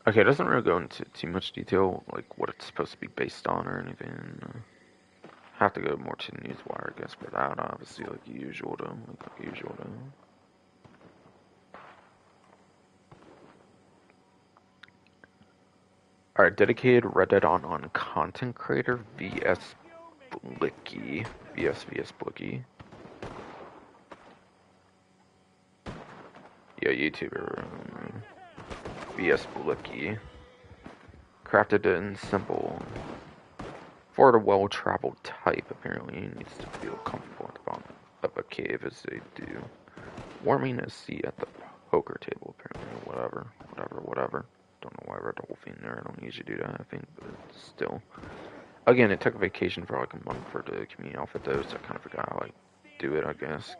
Okay, it doesn't really go into too much detail, like what it's supposed to be based on or anything. Have to go more to the newswire, I guess, for that, obviously, like usual though. Alright, dedicated Red Dead on content creator VS Blicky. VS Blicky. Yeah, YouTuber. VS Blicky. Crafted in simple. For the well-traveled type, apparently, he needs to feel comfortable at the bottom of a cave as they do. Warming a seat at the poker table, apparently. Whatever. Don't know why I read the whole thing there. I don't usually do that, I think, but still. Again, it took a vacation for like a month for the community outfit, though, so I kind of forgot how I do it, I guess.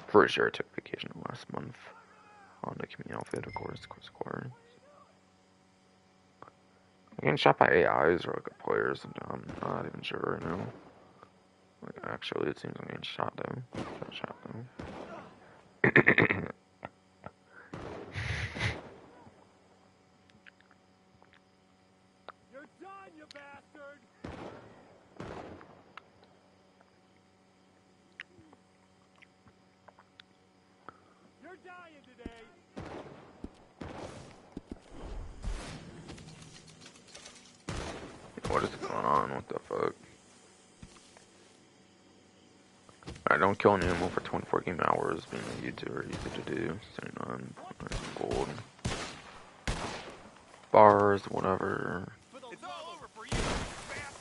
Pretty sure I took vacation last month on the community outfit, of course. I'm getting shot by AIs or like players, and I'm not even sure right now. Like, actually, it seems I'm getting shot though. You're done, you bastard! dying today. What is going on? What the fuck? Alright, don't kill an animal for 24 game hours. Being a YouTuber, easy to do. 79 gold. Bars, whatever. It's all over for you.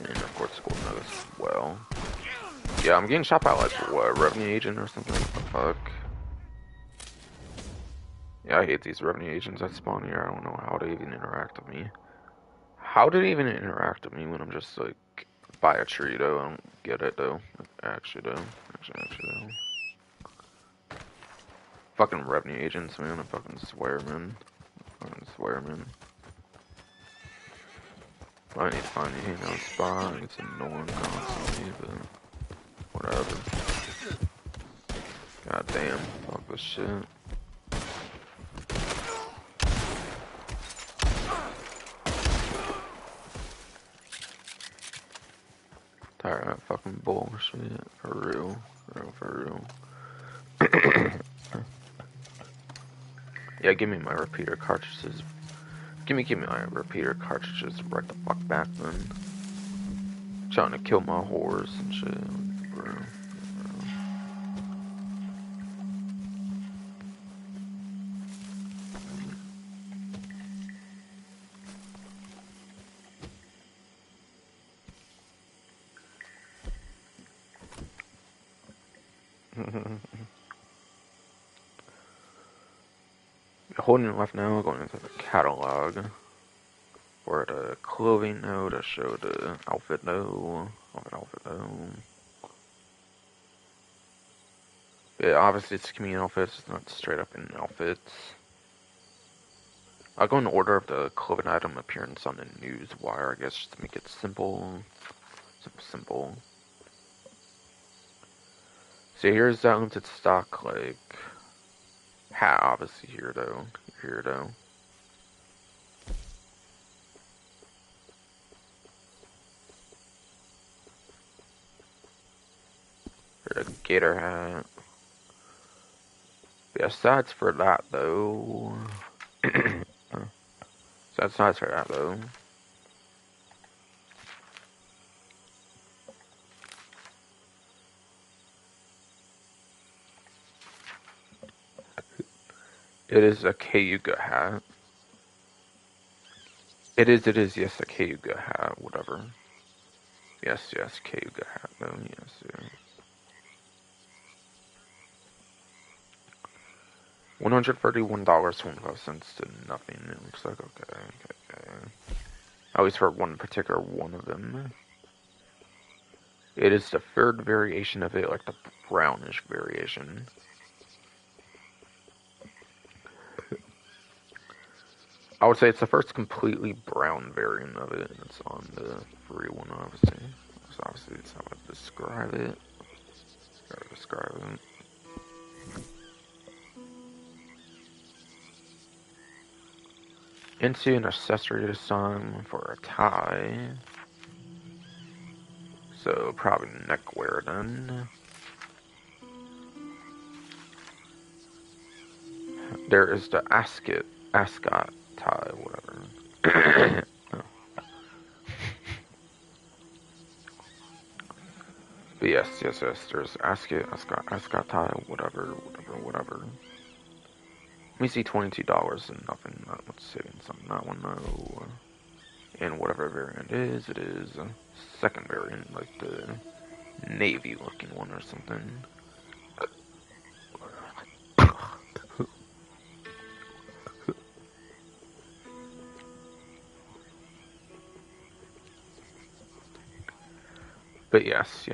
And of course, gold nugget as well. Yeah, I'm getting shot by like what, revenue agent or something? What the fuck? Yeah, I hate these revenue agents that spawn here. I don't know how they even interact with me. How do they even interact with me when I'm just like by a tree though? I don't get it though. Actually though. Actually though. Fucking revenue agents, man. I fucking swear, man. I need to find a hangout spot. It's annoying constantly, but whatever. God damn. Fuck this shit. Tired of that fucking bullshit. For real. For real. Yeah, give me my repeater cartridges. Give me my repeater cartridges right the fuck back then. Trying to kill my horse and shit, bro. Holding left now, going into the catalog. Or the clothing node to show the outfit node. Outfit node. Yeah, obviously it's community outfits, it's not straight up in outfits. I'll go in order of the clothing item appearance on the news wire, I guess, just to make it simple. Simple. So here's that limited stock, like, hat, obviously, here though. Here's a gator hat. Yeah, sides for that though. Sides for that though. It is a Cayuga hat. It is, yes, a Cayuga hat, whatever. Yes, Cayuga hat though, yes. $131.25 to nothing, it looks like, okay. At least for one particular one of them. It is the third variation of it, like the brownish variation. I would say it's the first completely brown variant of it, and it's on the free one, obviously. So obviously, it's how to describe it. Gotta describe it. Into an accessory design for a tie. So probably neckwear then. There is the ascot tie, whatever. But yes, there's ascot tie, whatever. Let me see $22 and nothing, not much savings on that one though. And whatever variant it is a second variant, like the navy looking one or something. But yes.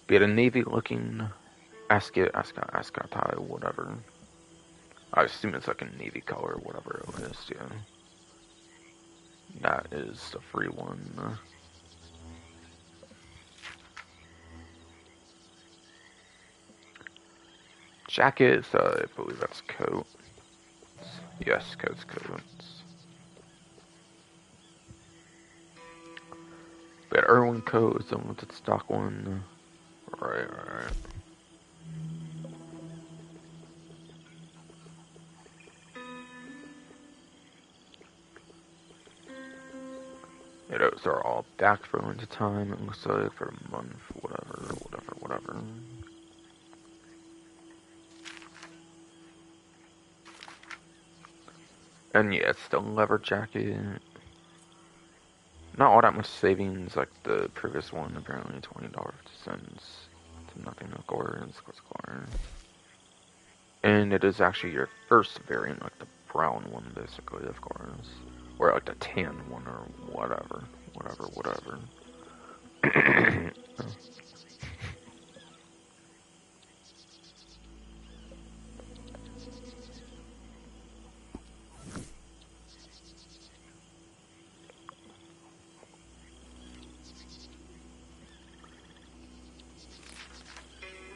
Be it a navy looking ascot tie, whatever. I assume it's like a navy color, whatever it is, yeah. That is the free one. Jacket, I believe that's coat. Yes, coats. We had Irwin Codes, the limited stock one. Right. Yeah, those are all back for limited time, it looks like, for a month, whatever. And yeah, it's still leather jacket. Not all that much savings like the previous one, apparently $20.50 to nothing of course. And it is actually your first variant, like the brown one, basically, of course. Or like the tan one, or whatever.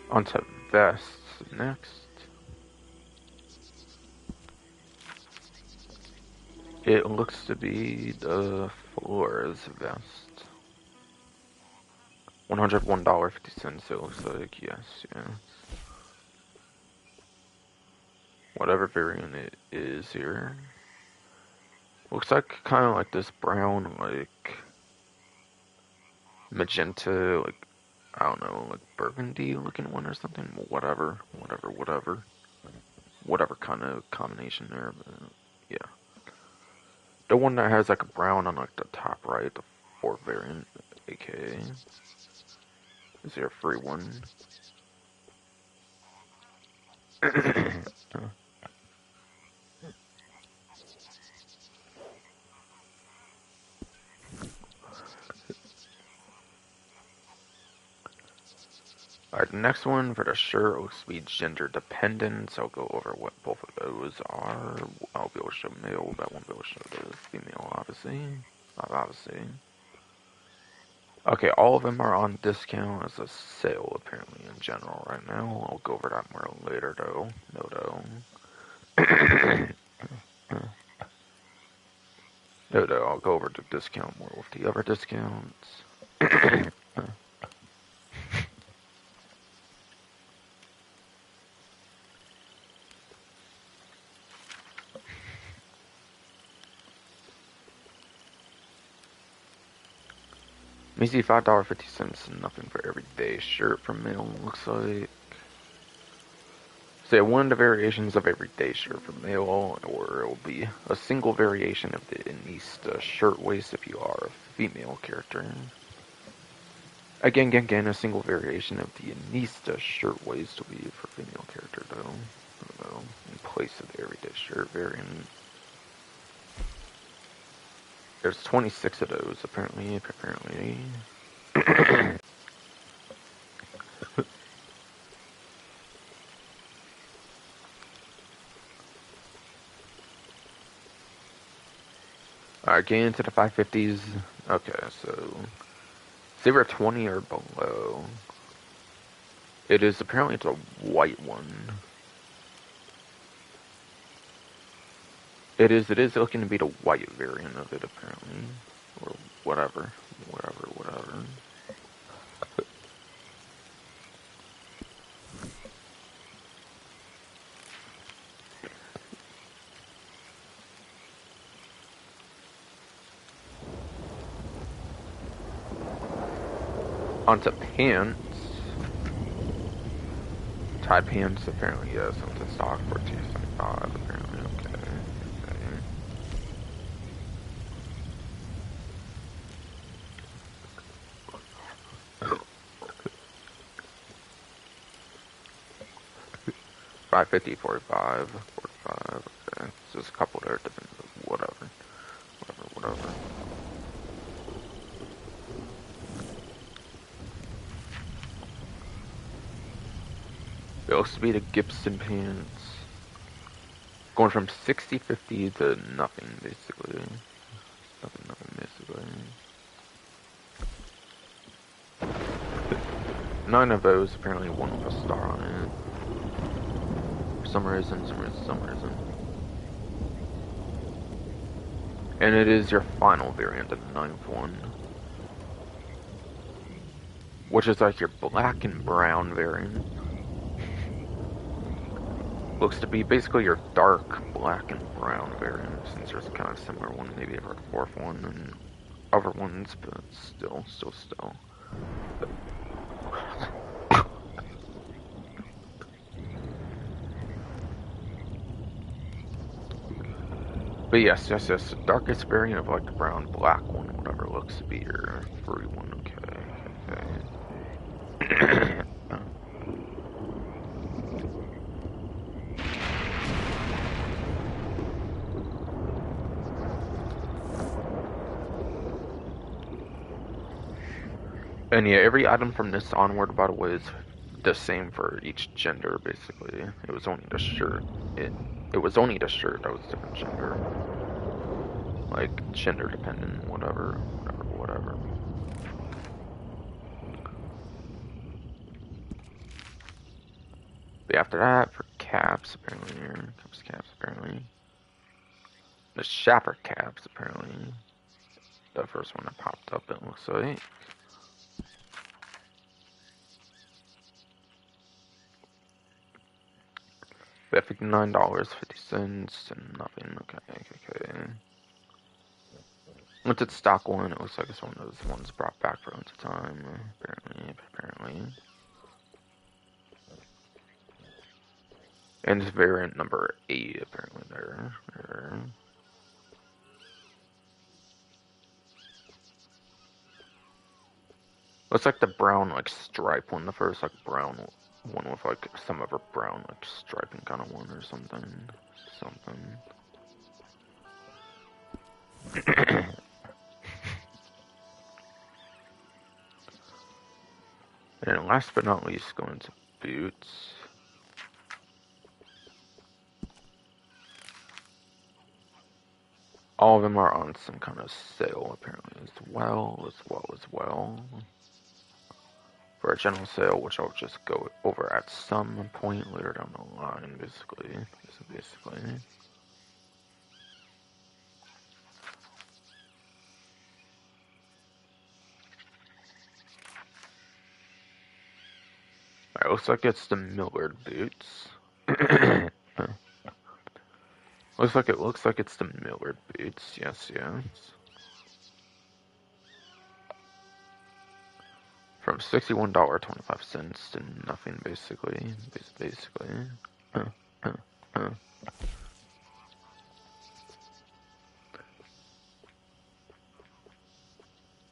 Onto vests next. It looks to be the Flores vest. $101.50, it looks like, yes. Whatever variant it is here. Looks like kind of like this brown, like magenta, like I don't know, like burgundy looking one or something. Whatever kind of combination there. But yeah, the one that has like a brown on like the top right, the 4 variant, aka is there a free one? Alright, the next one for the shirt looks to be gender dependent, so I'll go over what both of those are. I'll be able to show male, but I won't be able to show the female, obviously. Okay, all of them are on discount as a sale, apparently, in general right now. I'll go over that more later, though. I'll go over the discount more with the other discounts. Measly $5.50, nothing for everyday shirt from male, looks like. Say one of the variations of everyday shirt from male, or it will be a single variation of the Anista shirtwaist if you are a female character. Again, a single variation of the Anista shirtwaist will be for female character, though, in place of the everyday shirt variant. There's 26 of those, apparently. Alright, getting into the 550s. Okay, so 0-20 or below. It is apparently it's a white one. It is looking to be the white variant of it, apparently. Or whatever. Onto pants. Tie pants, apparently, yeah, something stock for $275, apparently, okay. $5.50, 45, okay. So there's a couple there, different, whatever. It looks to be the Gibson pants. Going from 60-50 to nothing, basically. Nothing, basically. 9 of those, apparently one with a star on it. For some reason. And it is your final variant, the 9th one. which is like your black and brown variant. Looks to be basically your dark black and brown variant, since there's a kind of similar one, maybe a fourth one, and other ones, but still. But yes, the darkest variant of like the brown black one, whatever looks to be your free one. Okay. And yeah, every item from this onward, by the way, is the same for each gender. Basically, it was only the shirt. It was only the shirt that was different gender, like gender dependent, whatever. But after that, for caps, apparently, here comes caps. Apparently, the shapper caps. Apparently, the first one that popped up. It looks like. $59.50 and nothing. Okay. Once it's stock one, it looks like it's one of those ones brought back for length of time. Apparently. And it's variant number 8, apparently, there. Looks like the brown, like, stripe one, the first, like, brown one with, like, some of a brown, like, striping kind of one or something. And last but not least, going to boots. All of them are on some kind of sale, apparently, as well. For a general sale, which I'll just go over at some point later down the line, basically. Alright, looks like it's the Millard boots. looks like it's the Millard boots, yes. From $61.25 to nothing, basically.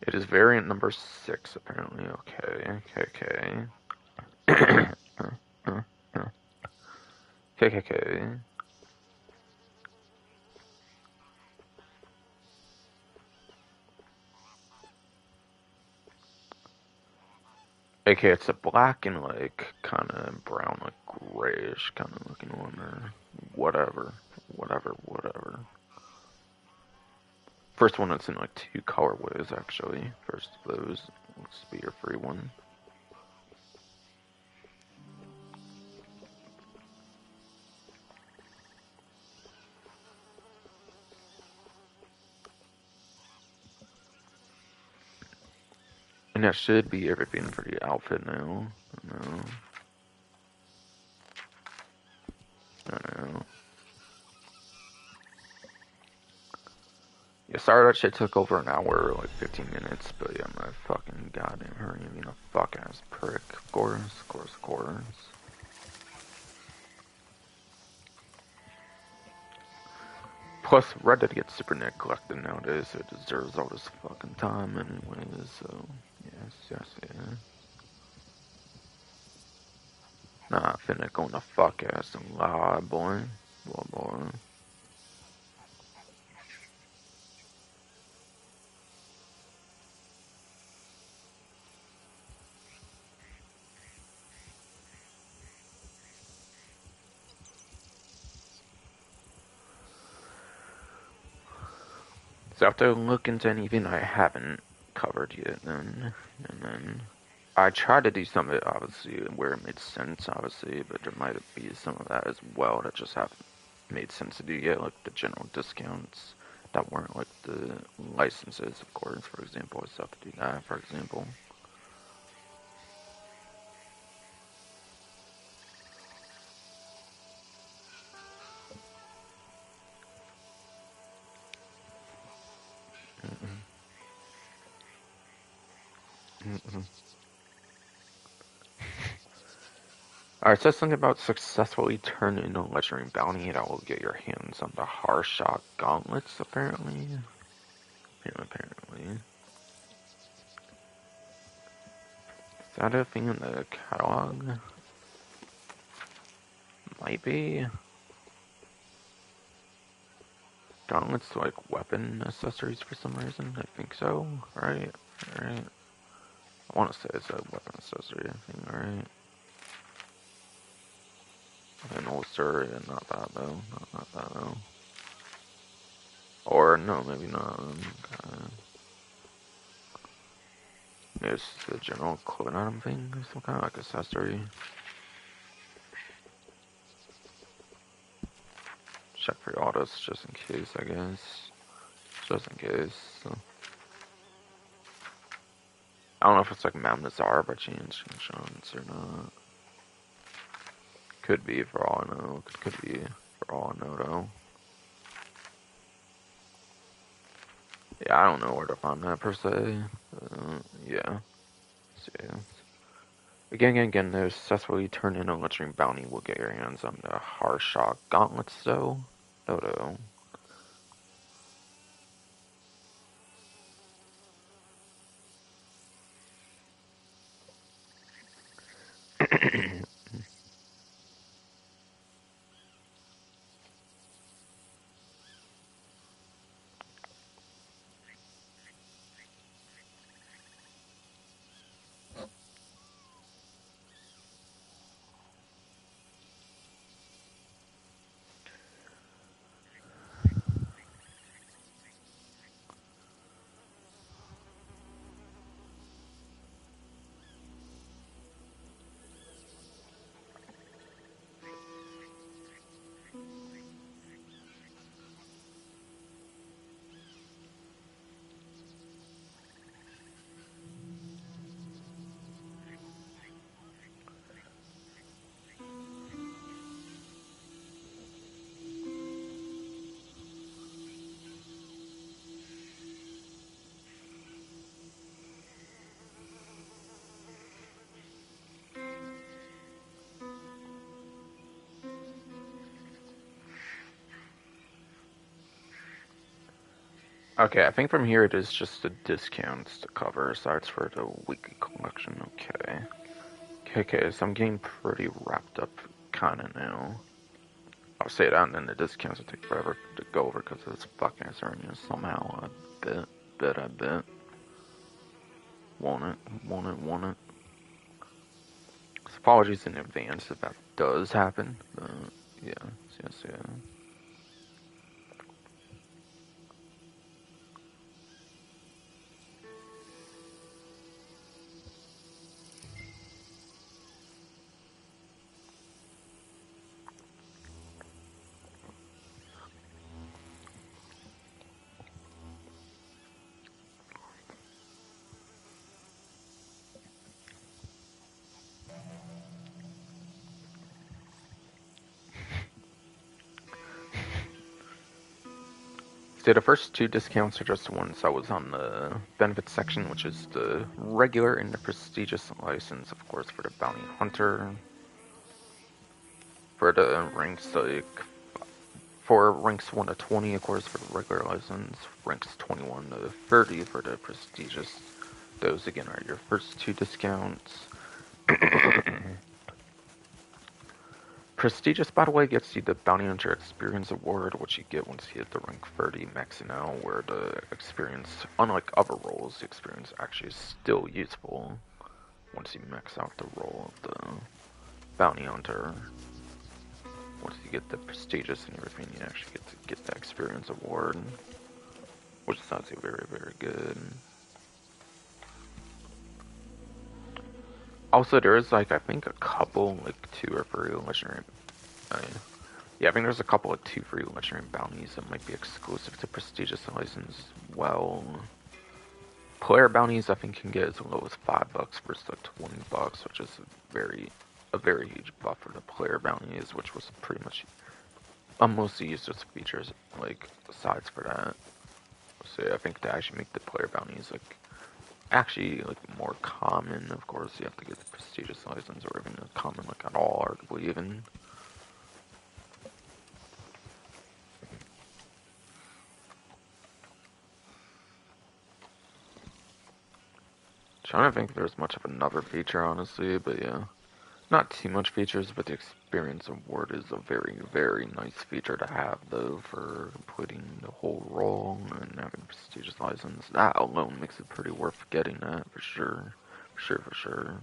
It is variant number 6, apparently. Okay. Okay. Okay, it's a black and like kind of brown, like grayish kind of looking one, or whatever. First one that's in like 2 colorways, actually. First of those, let's be your free one. And that should be everything for the outfit now. I know. Yeah, sorry that shit took over an hour, like 15 minutes, but yeah, my fucking goddamn hurry, being a fuck ass prick. Of course. Plus, Reddit gets super neglected nowadays, so it deserves all this fucking time anyways, so yes. Nah, finna go in the fuck ass and lie, boy. So after looking into anything I haven't covered yet, and then I tried to do some of it, obviously, where it made sense, obviously, but there might be some of that as well that just haven't made sense to do yet, like the general discounts that weren't like the licenses, of course. For example, I still have to do that, for example. Alright, it says something about successfully turn in a legendary bounty that will get your hands on the Harshot gauntlets, apparently. Apparently. Is that a thing in the catalog? Might be. Gauntlets like weapon accessories for some reason. I think so. Right? Right. I want to say it's a weapon accessory. I think. Right. An holster. Yeah, not that though. Not that though. Or no, maybe not. Maybe it's the general clothing item thing. Some kind of like accessory. Check for autos just in case, I guess. Just in case. So. I don't know if it's like Mount Nazar by chance, insurance or not. Could be for all I know. Could be for all I know though. Yeah, I don't know where to find that per se. Yeah. So, yeah. Again, the successfully turn in a legendary bounty will get your hands on the Harshot gauntlets though. No. Okay, I think from here it is just the discounts to cover, so it's for the weekly collection. Okay, so I'm getting pretty wrapped up kinda now. I'll say that and then the discounts will take forever to go over because it's fucking Acernia somehow. I bet. Want it. So apologies in advance if that does happen. Yes. So the first two discounts are just the ones that was on the benefits section, which is the regular and the prestigious license, of course, for the bounty hunter. For the ranks, like for ranks 1 to 20, of course, for the regular license. Ranks 21 to 30 for the prestigious. Those again are your first two discounts. Prestigious, by the way, gets you the Bounty Hunter Experience Award, which you get once you hit the rank 30 maxing out, where the experience, unlike other roles, the experience actually is still useful once you max out the role of the Bounty Hunter. Once you get the prestigious and everything, you actually get the Experience Award, which is obviously very, very good. Also, there is like I think a couple like 2 or 3 legendary. Yeah, I think there's a couple of 2 free legendary bounties that might be exclusive to prestigious license. Well, player bounties I think can get as low as $5 versus like $20, which is a very huge buff for the player bounties, which was pretty much mostly used as features like asides for that. So yeah, I think to actually make the player bounties like actually like more common. Of course, you have to get the prestigious license, or even a common like at all, arguably even. Trying to think if there's much of another feature, honestly, but yeah. Not too much features, but the experience award is a very, very nice feature to have, though, for completing the whole role and having a prestigious license. That alone makes it pretty worth getting that, for sure. For sure, for sure.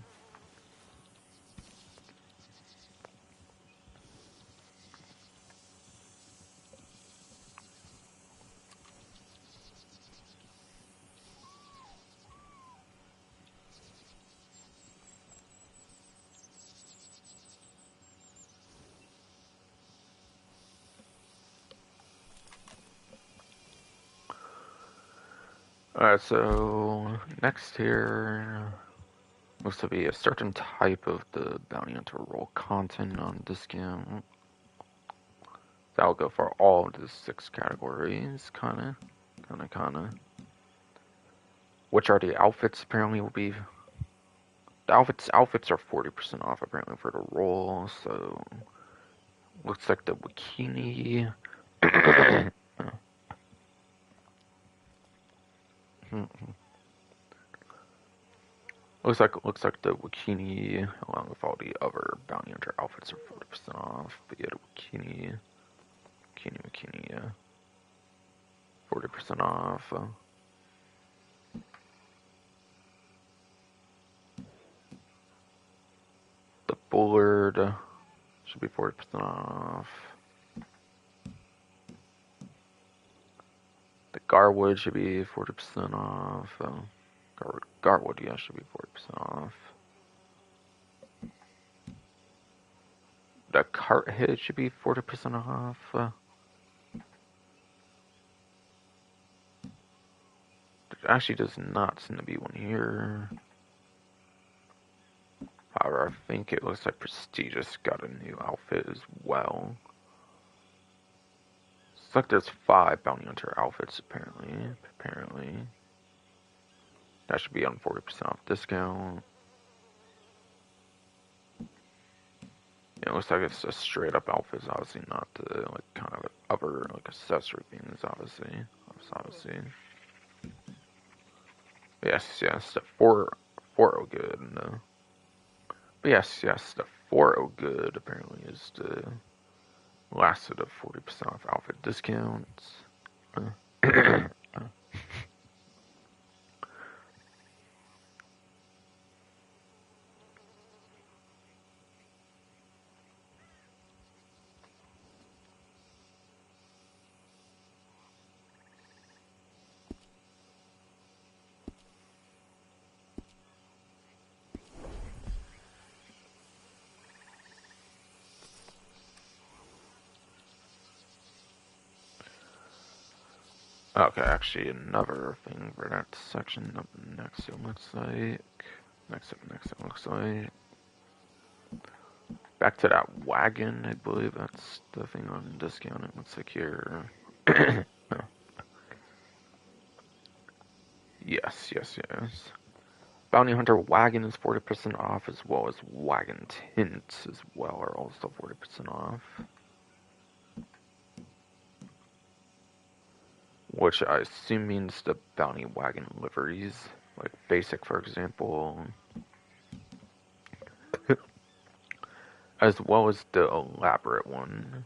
Alright, so next here looks to be a certain type of the bounty hunter role content on discount. That'll go for all of the 6 categories, kinda. Which are the outfits apparently will be. The outfits are 40% off apparently for the role, so looks like the bikini. looks like the bikini along with all the other bounty hunter outfits are 40% off. But yeah, the bikini, yeah, 40% off. The bullard should be 40% off. The Garwood should be 40% off. Garwood, yeah, should be 40% off. The cart hit should be 40% off. There actually does not seem to be one here. However, I think it looks like Prestigious got a new outfit as well. It's like there's 5 Bounty Hunter outfits apparently. That should be on 40% off discount. It looks like it's a straight up outfit, obviously not the like kind of other like accessory things, obviously. Yes, the 4 good. But yes, the 4 good apparently is the last of the 40% off outfit discounts. Okay, actually another thing for that section up next it looks like. Next it looks like. Back to that wagon, I believe that's the thing on discount it looks like here. Yes. Bounty Hunter wagon is 40% off, as well as wagon tints as well are also 40% off. Which I assume means the bounty wagon liveries, like basic for example, as well as the elaborate one.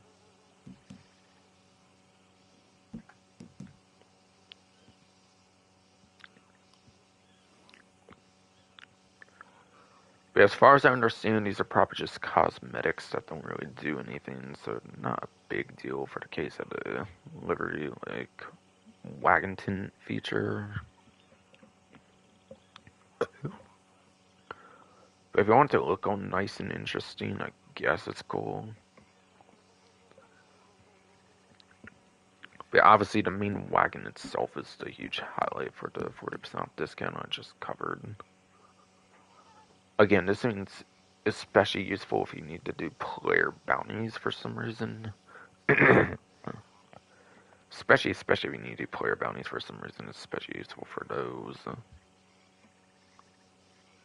But as far as I understand, these are probably just cosmetics that don't really do anything, so not a big deal for the case of the livery, like wagon tint feature. But if you want it to look all nice and interesting, I guess it's cool. But obviously, the main wagon itself is the huge highlight for the 40% off discount I just covered. Again, this thing's especially useful if you need to do player bounties for some reason. especially if you need to do player bounties for some reason, it's especially useful for those.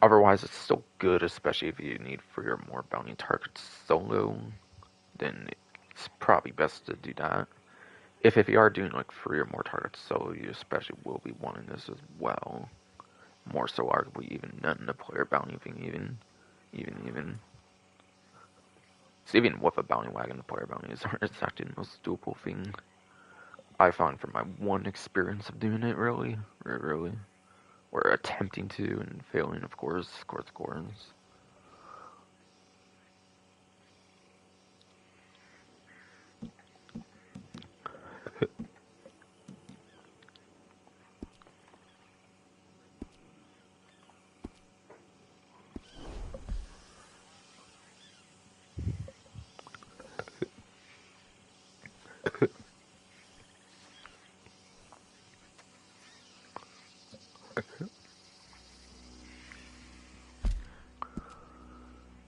Otherwise, it's still good, especially if you need 3 or more bounty targets solo. Then it's probably best to do that. If you are doing like 3 or more targets solo, you especially will be wanting this as well. More so arguably even than the player bounty thing, even. So even with a bounty wagon, the player bounty is it's actually the most doable thing I found from my one experience of doing it, really. Or attempting to and failing, of course, course.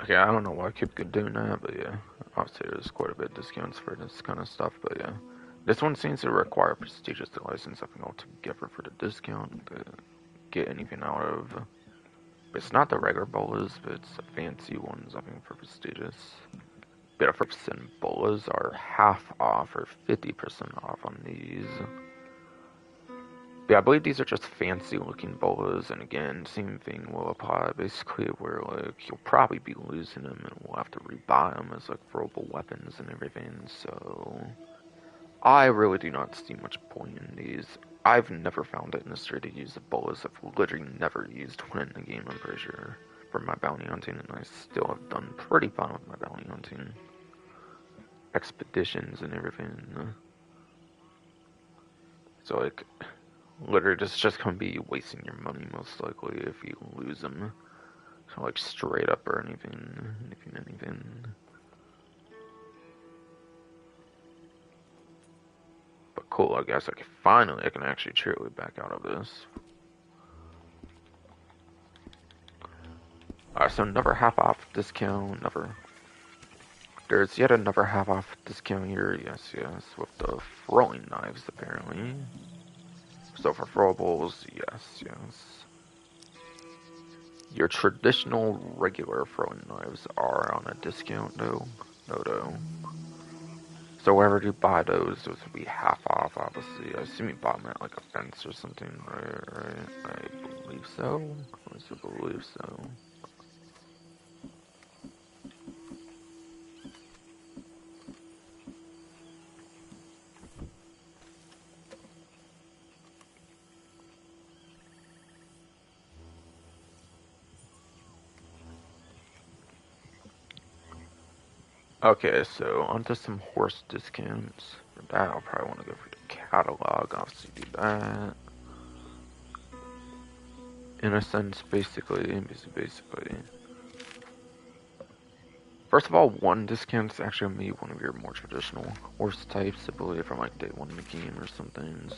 Okay, I don't know why I keep doing that, but yeah. Obviously, there's quite a bit of discounts for this kind of stuff, but yeah. This one seems to require prestigious to license something altogether for the discount to get anything out of. It's not the regular bolas, but it's the fancy ones, I think, for prestigious. But 1% bolas are half off or 50% off on these. Yeah, I believe these are just fancy looking bolas, and again, same thing will apply basically where like you'll probably be losing them and we'll have to rebuy them as like throwable weapons and everything, so I really do not see much point in these. I've never found it necessary to use the bolas. I've literally never used one in the game, I'm pretty sure, for my bounty hunting, and I still have done pretty fine with my bounty hunting expeditions and everything. So like, literally, it's just gonna be wasting your money most likely if you lose them. So like straight up or anything. But cool, I guess I can actually truly back out of this. Alright, so another half off discount, there's yet another half off discount here, yes, with the throwing knives apparently. So for throwables, yes. Your traditional regular throwing knives are on a discount though. No. So wherever you buy those will be half off, obviously. I assume you bought them at like a fence or something, right? I believe so. I still believe so. Okay, so onto some horse discounts. For that, I'll probably want to go for the catalog. Obviously, do that. In a sense, basically. First of all, one discount is actually maybe one of your more traditional horse types, I believe, from like day one in the game or something.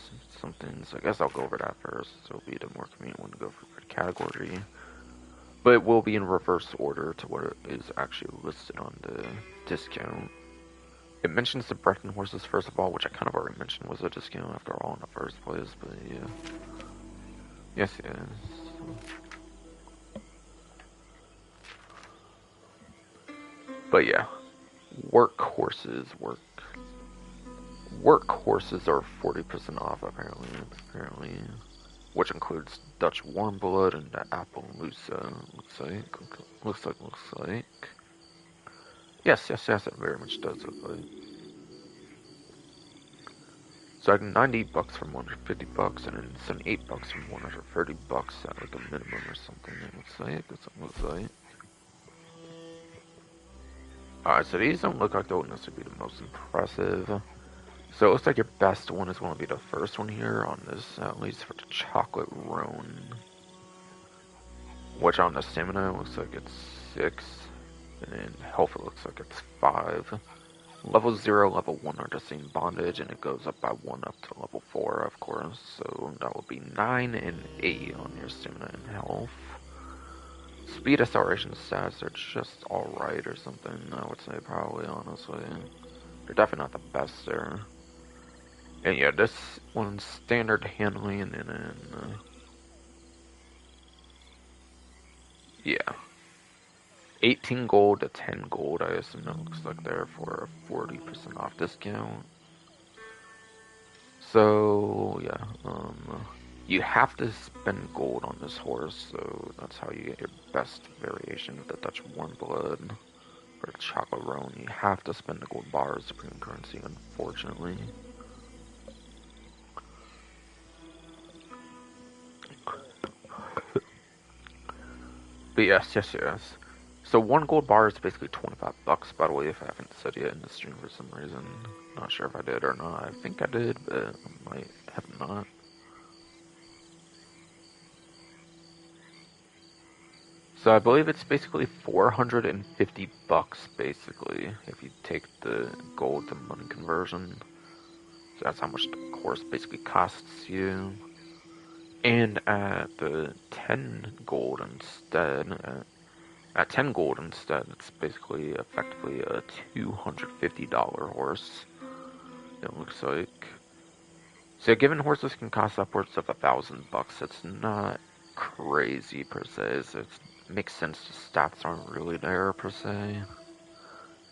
So I guess I'll go over that first. So it'll be the more convenient one to go for the category. But it will be in reverse order to what it is actually listed on the discount. It mentions the Breton horses first of all, which I kind of already mentioned was a discount after all in the first place, but yeah. Yes. But yeah, work horses are 40% off apparently, which includes Dutch warm blood and the Appaloosa. Looks like. Yes, it very much does look like. So like $90 from $150, and then $78 from $130 at like a minimum or something. It looks like. Alright, so these don't look like they'll necessarily be the most impressive. So it looks like your best one is going to be the first one here on this, at least for the chocolate roan. Which on the stamina looks like it's 6, and then health it looks like it's 5. Level 0, level 1 are the same bondage, and it goes up by 1 up to level 4, of course. So that will be 9 and 8 on your stamina and health. Speed acceleration stats are just alright or something, I would say, probably, honestly. They're definitely not the best there. And yeah, this one's standard handling, and then Yeah. 18 gold to 10 gold, I assume it looks like there for a 40% off discount. So, yeah, you have to spend gold on this horse, so that's how you get your best variation of the Dutch warm blood. For the chocolate roan, you have to spend the gold bar as supreme currency, unfortunately. But yes. So one gold bar is basically 25 bucks, by the way, if I haven't said yet in the stream for some reason. Not sure if I did or not. I think I did, but I might have not. So I believe it's basically 450 bucks, basically, if you take the gold to money conversion. So that's how much the course basically costs you. And at the 10 gold instead, at 10 gold instead, it's basically effectively a $250 horse, it looks like. So given horses can cost upwards of $1,000, it's not crazy per se, so it makes sense the stats aren't really there per se.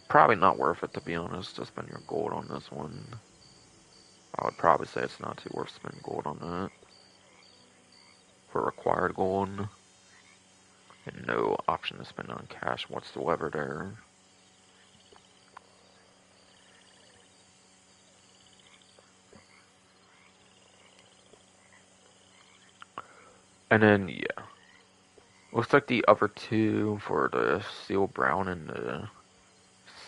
Probably not worth it, to be honest, to spend your gold on this one. I would probably say it's not too worth spending gold on that. For required gold. And no option to spend on cash whatsoever there. And then, yeah. Looks like the other two for the Seal Brown and the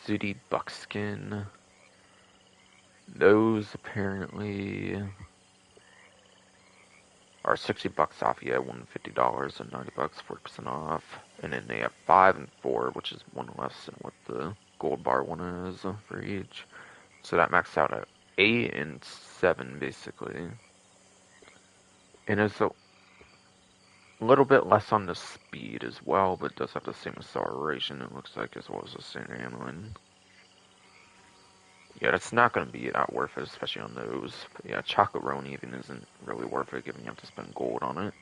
City Buckskin. Those apparently are 60 bucks off. Yeah, $150 and 90 bucks, 40% off. And then they have 5 and 4, which is one less than what the gold bar one is for each. So that maxed out at 8 and 7 basically. And it's a little bit less on the speed as well, but it does have the same acceleration, it looks like, as well as the same handling. Yeah, that's not going to be that worth it, especially on those. But yeah, Chocolate Roan even isn't really worth it, given you have to spend gold on it.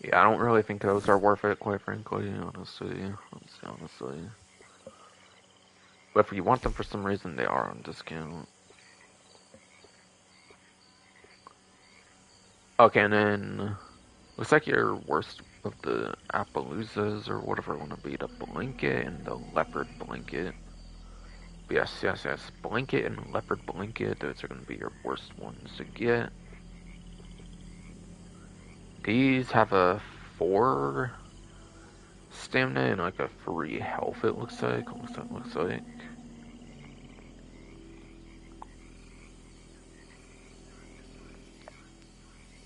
Yeah, I don't really think those are worth it, quite frankly, honestly. But if you want them for some reason, they are on discount. Okay, and then looks like your worst of the Appaloozas, or whatever it want to be, the Blanket and the Leopard Blanket. But yes. Blanket and Leopard Blanket, those are going to be your worst ones to get. These have a 4 stamina and like a 3 health, it looks like.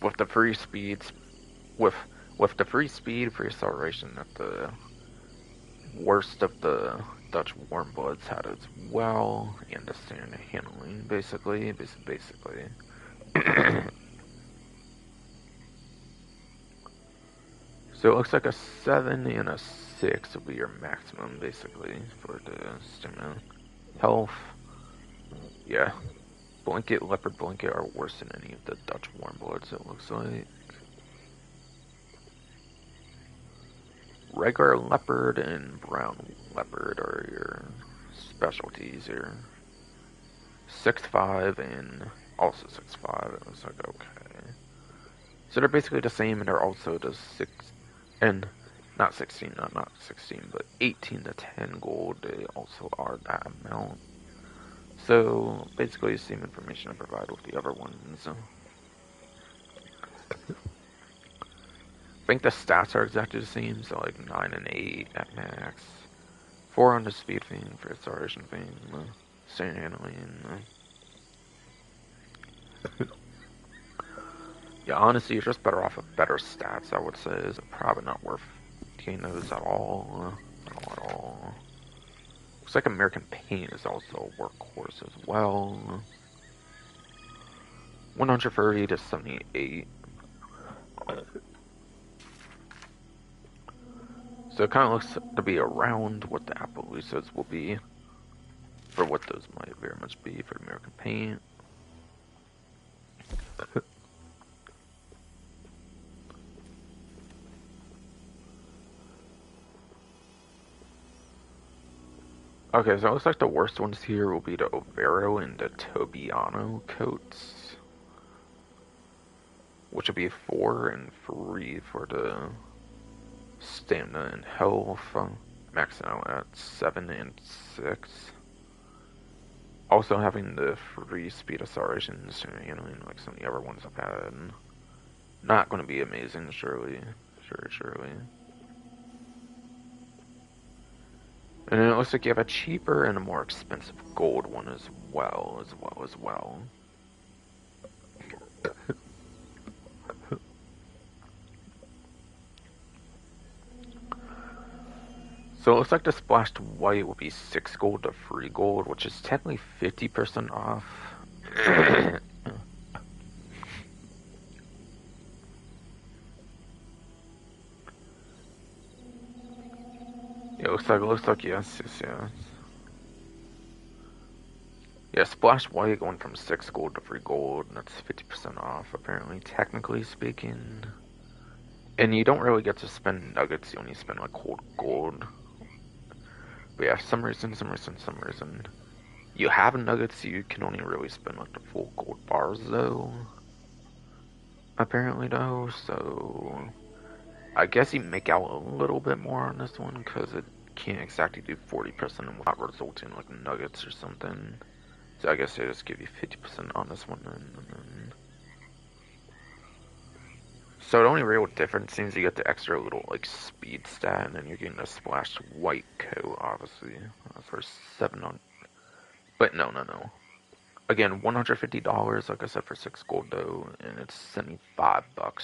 With the free speeds, with with the free speed, free acceleration that the worst of the Dutch warm bloods had as well, and the standard handling, basically. So it looks like a 7 and a 6 will be your maximum, basically, for the stamina. Health, yeah. Blanket, Leopard Blanket are worse than any of the Dutch warm bloods, it looks like. Regular Leopard and Brown Leopard are your specialties here. 6'5" and also 6'5", it looks like, okay. So they're basically the same, and they're also the 6, and not 16, not 16, but 18 to 10 gold, they also are that amount. So, basically the same information I provide with the other ones. I think the stats are exactly the same, so like 9 and 8 at max. 4 on the speed thing for acceleration thing, stand handling. Yeah, honestly, you're just better off with better stats, I would say. It's probably not worth getting those at all. At all. Looks like American Paint is also a workhorse as well. 130 to 78. So it kind of looks to be around what the Appaloosas will be. For what those might very much be for American Paint. Okay, so it looks like the worst ones here will be the Overo and the Tobiano coats, which will be 4 and 3 for the stamina and health, maxing out at 7 and 6. Also having the free speed accelerations, like some of the other ones I've had. Not going to be amazing, surely. Surely. And then it looks like you have a cheaper and a more expensive gold one as well. So it looks like the splashed white will be 6 gold to 3 gold, which is technically 50% off. Yeah, it looks like yes. Yeah, splashed white going from 6 gold to 3 gold, and that's 50% off, apparently, technically speaking. And you don't really get to spend nuggets, you only spend like cold gold. But yeah, some reason. You have nuggets, you can only really spend like the full gold bars though. Apparently though, so I guess you make out a little bit more on this one because it can't exactly do 40% without resulting in like nuggets or something. So I guess they just give you 50% on this one then. So the only real difference seems you get the extra little like speed stat, and then you're getting a splashed white coat, obviously, for 7 on. But no. Again, $150, like I said, for 6 gold though, and it's $75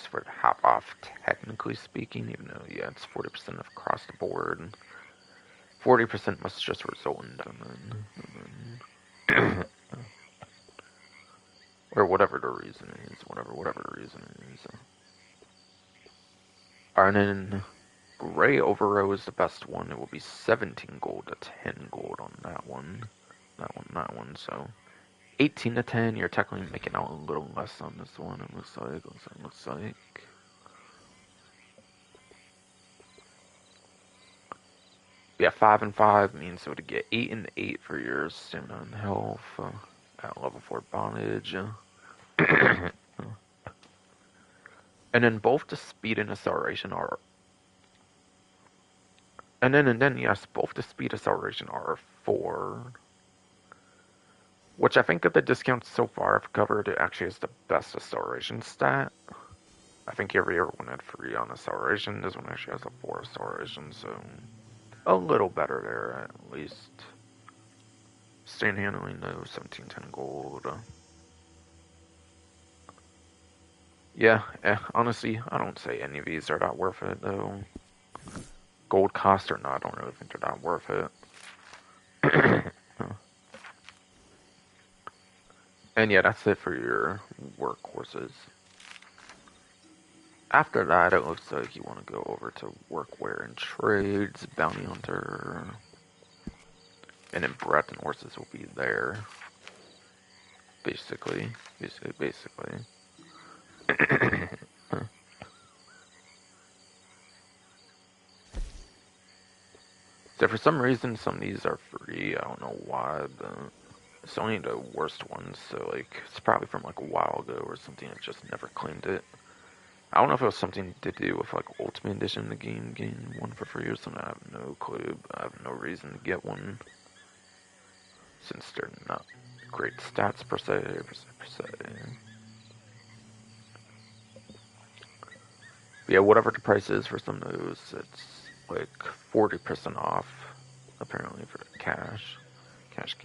for half off, technically speaking, even though, yeah, it's 40% across the board. 40% must just result in diamond. Or whatever the reason is, whatever the reason is. And then Gray Overo is the best one. It will be 17 gold to 10 gold on that one. That one. So 18 to 10, you're technically making out a little less on this one, it looks like. Yeah, 5 and 5 means so to get 8 and 8 for your stamina and health at level 4 bondage. And then both the speed and acceleration are. And then, yes, both the speed acceleration are 4. Which I think of the discounts so far I've covered, it actually is the best acceleration stat. I think every other one had 3 on acceleration. This one actually has a 4 acceleration, so a little better there at least. Stand handling though, 1710 gold. Yeah, honestly, I don't say any of these are not worth it though. Gold cost or not, I don't really think they're not worth it. And yeah, that's it for your workhorses. After that, it looks like you want to go over to workwear and trades, bounty hunter, and then breadth and horses will be there. Basically. So for some reason, some of these are free. I don't know why, but it's only the worst ones. So like, it's probably from like a while ago or something. I just never claimed it. I don't know if it was something to do with like Ultimate Edition, the game getting one for free or something. I have no clue. But I have no reason to get one since they're not great stats per se. But yeah, whatever the price is for some of those, it's like 40% off apparently for cash. Cash.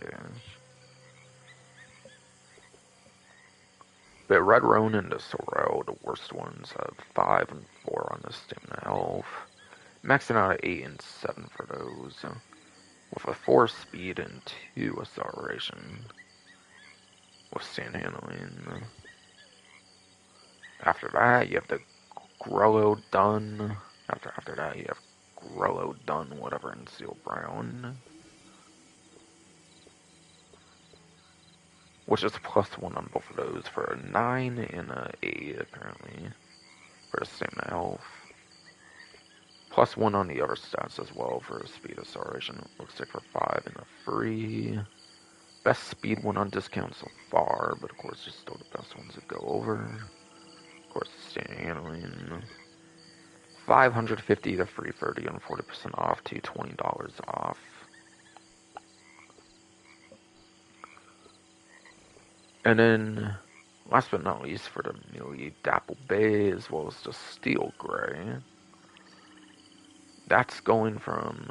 But Red Roan and the Sorrel, the worst ones, have 5 and 4 on the stamina health. Maxing out at 8 and 7 for those. With a 4 speed and 2 acceleration. With stand handling. After that, you have the Grello Dun. After that, you have Grello Dun, whatever, in Seal Brown. Which is +1 on both of those for a 9 and a 8, apparently. For the stamina health. +1 on the other stats as well for speed acceleration. It looks like for 5 and a free. Best speed one on discount so far, but of course, just still the best ones that go over. Of course, standing handling. 550 to free 30 and 40% off to $20 off. And then, last but not least, for the Millie Dapple Bay as well as the Steel Gray. That's going from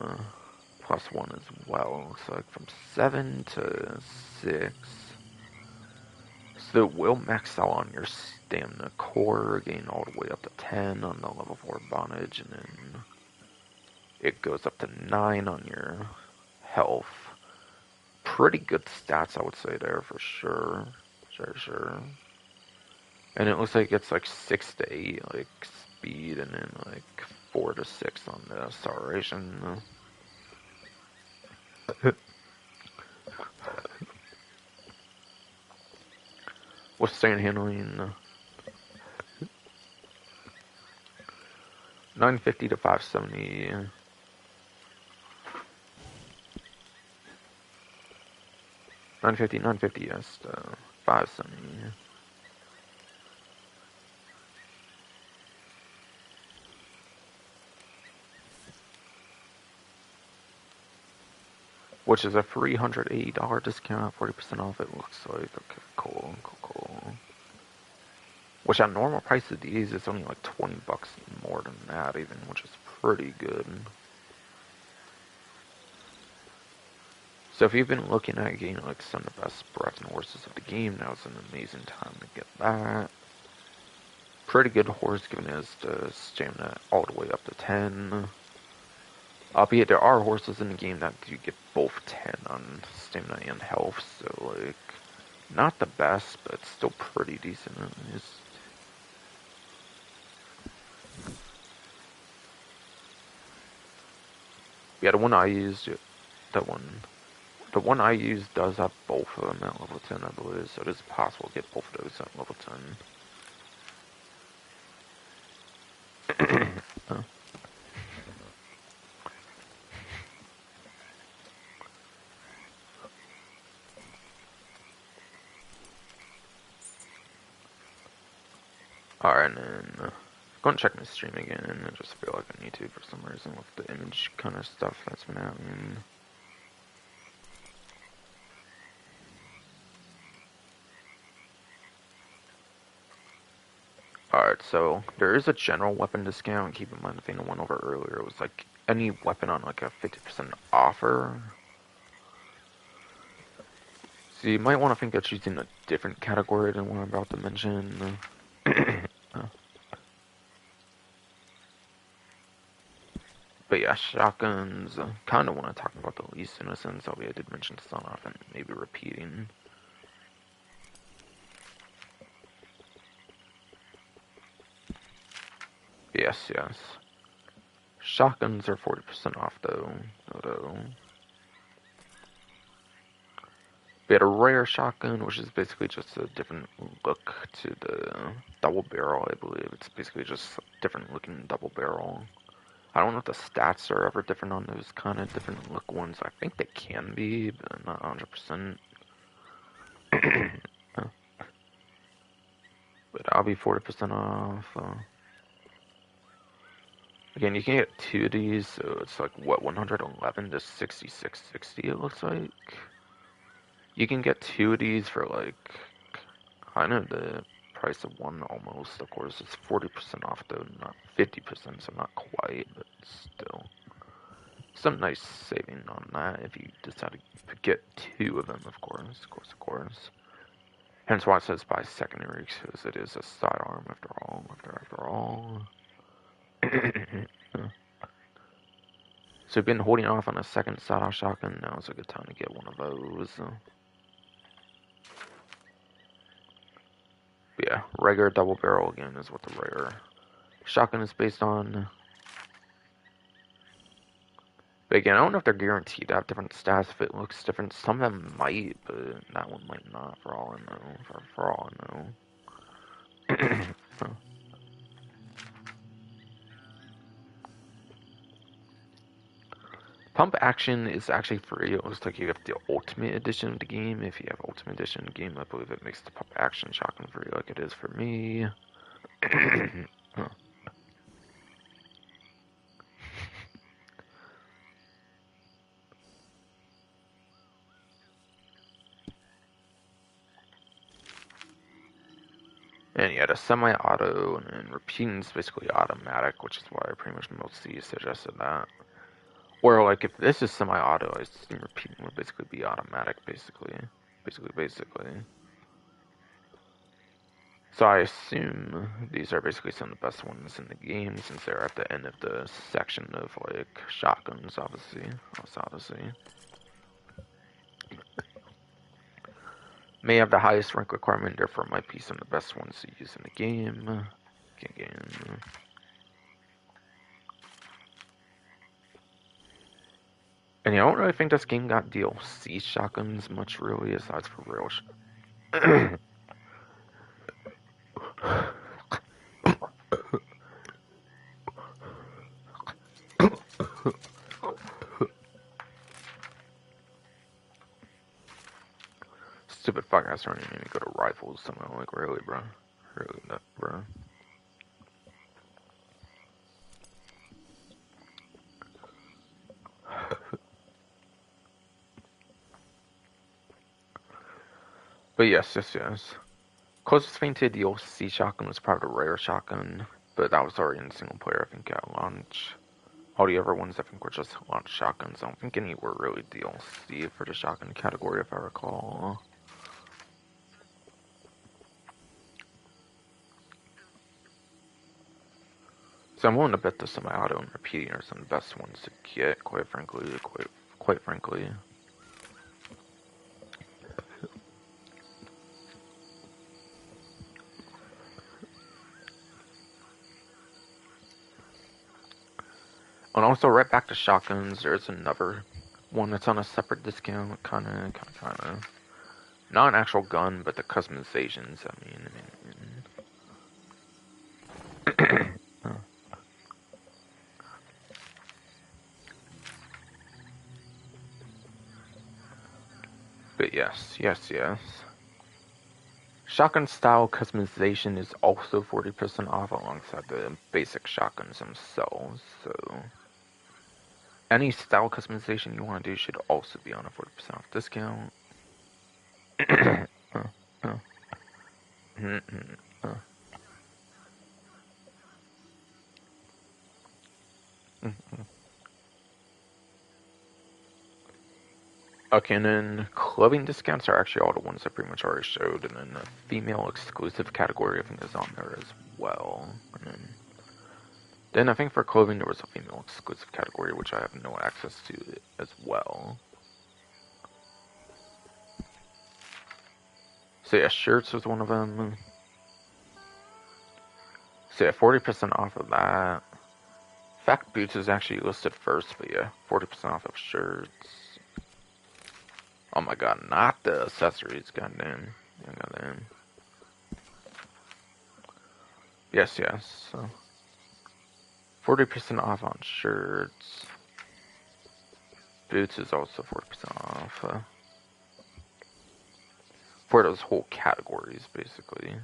+1 as well. Looks like from 7 to 6. So it will max out on your stamina core, gain all the way up to 10 on the level 4 bondage, and then it goes up to 9 on your health. Pretty good stats, I would say, there for sure. Sure. And it looks like it's like 6 to 8 like speed, and then like 4 to 6 on the acceleration. Withstand handling 950 to 570. 950, yes, to 570. Which is a $380 discount, 40% off it looks like. Okay, cool. Which at normal price of these, it's only like 20 bucks more than that even, which is pretty good. So if you've been looking at getting like some of the best Breton horses of the game, now's an amazing time to get that. Pretty good horse given as the stamina all the way up to 10. Albeit there are horses in the game that do get both 10 on stamina and health, so like, not the best, but still pretty decent at least. Yeah, the one I used, the one I used does have both of them at level 10, I believe, so it is possible to get both of those at level 10. Alright, and then go and check my stream again. I just feel like I need to for some reason with the image kind of stuff that's been happening. Alright, so there is a general weapon discount. Keep in mind the thing I went over earlier was like any weapon on like a 50% offer. So you might want to think of choosing a different category than what I'm about to mention. But yeah, shotguns, kind of want to talk about the least in a sense, albeit I did mention stun off and maybe repeating. Yes. Shotguns are 40% off though. We had a rare shotgun, which is basically just a different look to the double barrel, I believe. It's basically just a different looking double barrel. I don't know if the stats are ever different on those kind of different look ones. I think they can be, but I'm not 100%. But I'll be 40% off. Again, you can get 2 of these, so it's like, what, 111 to 66.60 it looks like? You can get 2 of these for like, kind of the price of one almost. Of course, it's 40% off though, not 50%, so not quite, but still. Some nice saving on that if you decide to get 2 of them, of course. Hence why it says buy secondary, because it is a sidearm after all. So we've been holding off on a second side-off shotgun. Now is a good time to get one of those. But yeah, regular double barrel again is what the rare shotgun is based on. But again, I don't know if they're guaranteed to have different stats if it looks different. Some of them might, but that one might not, for all I know. For all I know. Pump action is actually free. It looks like you have the Ultimate Edition of the game. If you have Ultimate Edition of the game, I believe it makes the pump action shotgun free like it is for me. Huh. And yeah, the semi-auto and then repeating is basically automatic, which is why I pretty much mostly suggested that. Or like if this is semi-auto, I assume repeating would basically be automatic, basically. Basically. So I assume these are basically some of the best ones in the game since they're at the end of the section of like shotguns, obviously. May have the highest rank requirement, therefore might be some of the best ones to use in the game. And yeah, I don't really think this game got DLC shotguns much really, aside for real. Stupid fuck ass running made me go to rifles somehow. Like really, bro. Really, not, bro. But yes. Closest thing to a DLC shotgun was probably the rare shotgun, but that was already in single player, I think, at launch. All the other ones, I think, were just launch shotguns. I don't think any were really DLC for the shotgun category, if I recall. So I'm willing to bet the semi-auto and repeating are some of the best ones to get, quite frankly. And also, right back to shotguns, there's another one that's on a separate discount, kinda. Not an actual gun, but the customizations, I mean. But yes. Shotgun style customization is also 40% off alongside the basic shotguns themselves, so any style customization you want to do should also be on a 40% off discount. Okay, and then clothing discounts are actually all the ones I pretty much already showed, and then the female exclusive category I think is on there as well. And then I think for clothing there was a female exclusive category which I have no access to as well. So yeah, shirts was one of them. So yeah, 40% off of that. Fact boots is actually listed first, but yeah, 40% off of shirts. Oh my god, not the accessories, goddamn. Yeah, goddamn. Yes. So 40% off on shirts. Boots is also 40% off. For those whole categories, basically.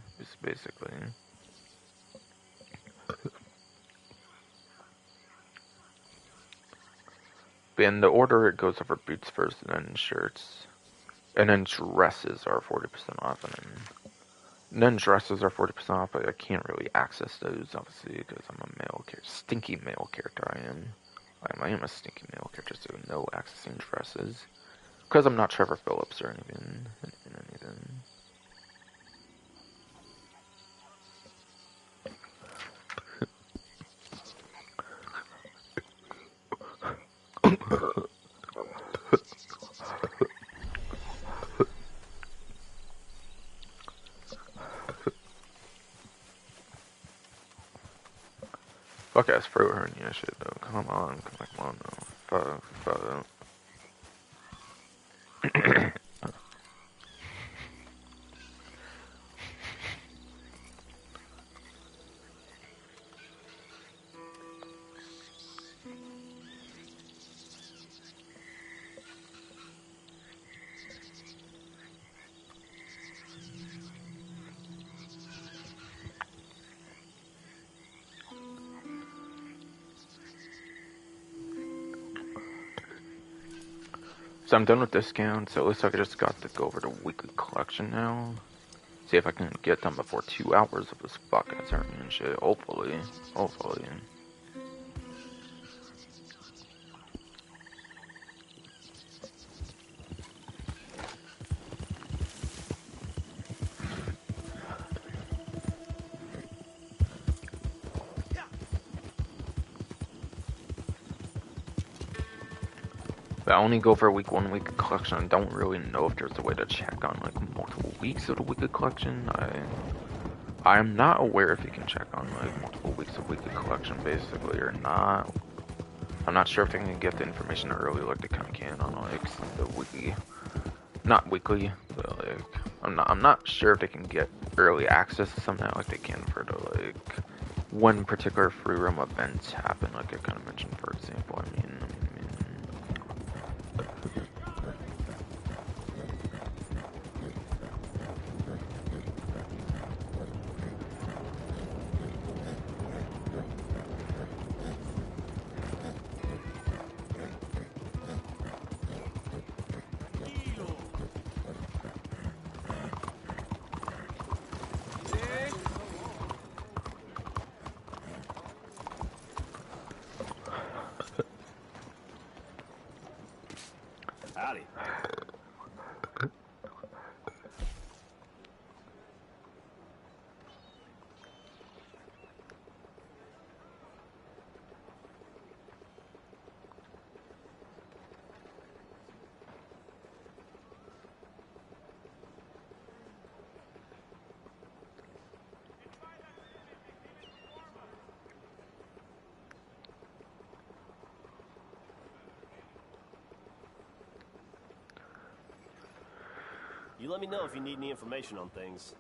But in the order, it goes over boots first, and then shirts. And then dresses are 40% off, and then dresses are 40% off, but I can't really access those, obviously, because I'm a male character. Stinky male character, I am. I am a stinky male character, so no accessing dresses. Because I'm not Trevor Phillips or anything. Fuck ass pro hernia shit though. Come on though. Fuck. So I'm done with discounts, so it looks like I just got to go over the weekly collection now. See if I can get done before 2 hours of this fucking tournament and shit. Hopefully. Hopefully. But I only go for a week 1 week collection. I don't really know if there's a way to check on like multiple weeks of the weekly collection. I'm not aware if you can check on like multiple weeks of weekly collection basically or not. I'm not sure if they can get the information early like they kind of can on like the weekly, not weekly, but like I'm not sure if they can get early access to something like they can for the like when particular free roam events happen, like I kind of mentioned, for example. I mean, Howdy. You let me know if you need any information on things.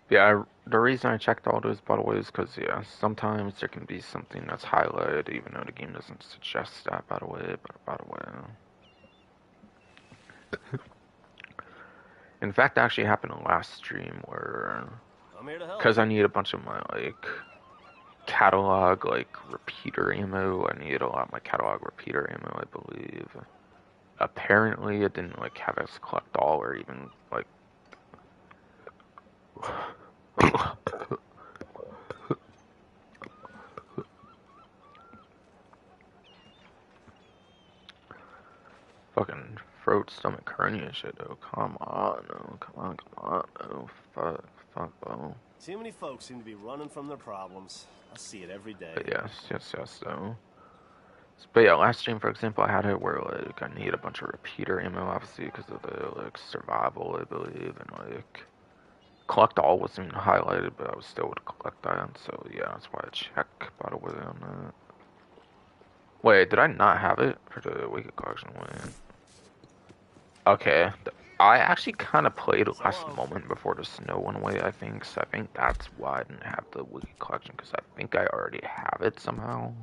yeah, the reason I checked all those, by the way, is because, yeah, sometimes there can be something that's highlighted, even though the game doesn't suggest that, by the way, but by the way. In fact, that actually happened in the last stream where, I'm here to help. because I need a bunch of my, like, catalog, like, repeater ammo, I need a lot of my catalog repeater ammo, I believe. Apparently, it didn't, like, have us collect all, or even, like, fucking throat, stomach, hernia shit, though. Come on, no. Come on, no. Fuck, bro. Too many folks seem to be running from their problems. I see it every day. But yes, though. But yeah, last stream, for example, I had it where, like, I need a bunch of repeater ammo, obviously, because of the, like, survival, I believe, and, like, collect all wasn't highlighted, but I was still able to collect that, so yeah, that's why I check, by the way, on that. Wait, did I not have it for the weekly collection? Wait. Okay, I actually kind of played last moment before the snow went away, I think, so I think that's why I didn't have the weekly collection, because I think I already have it somehow,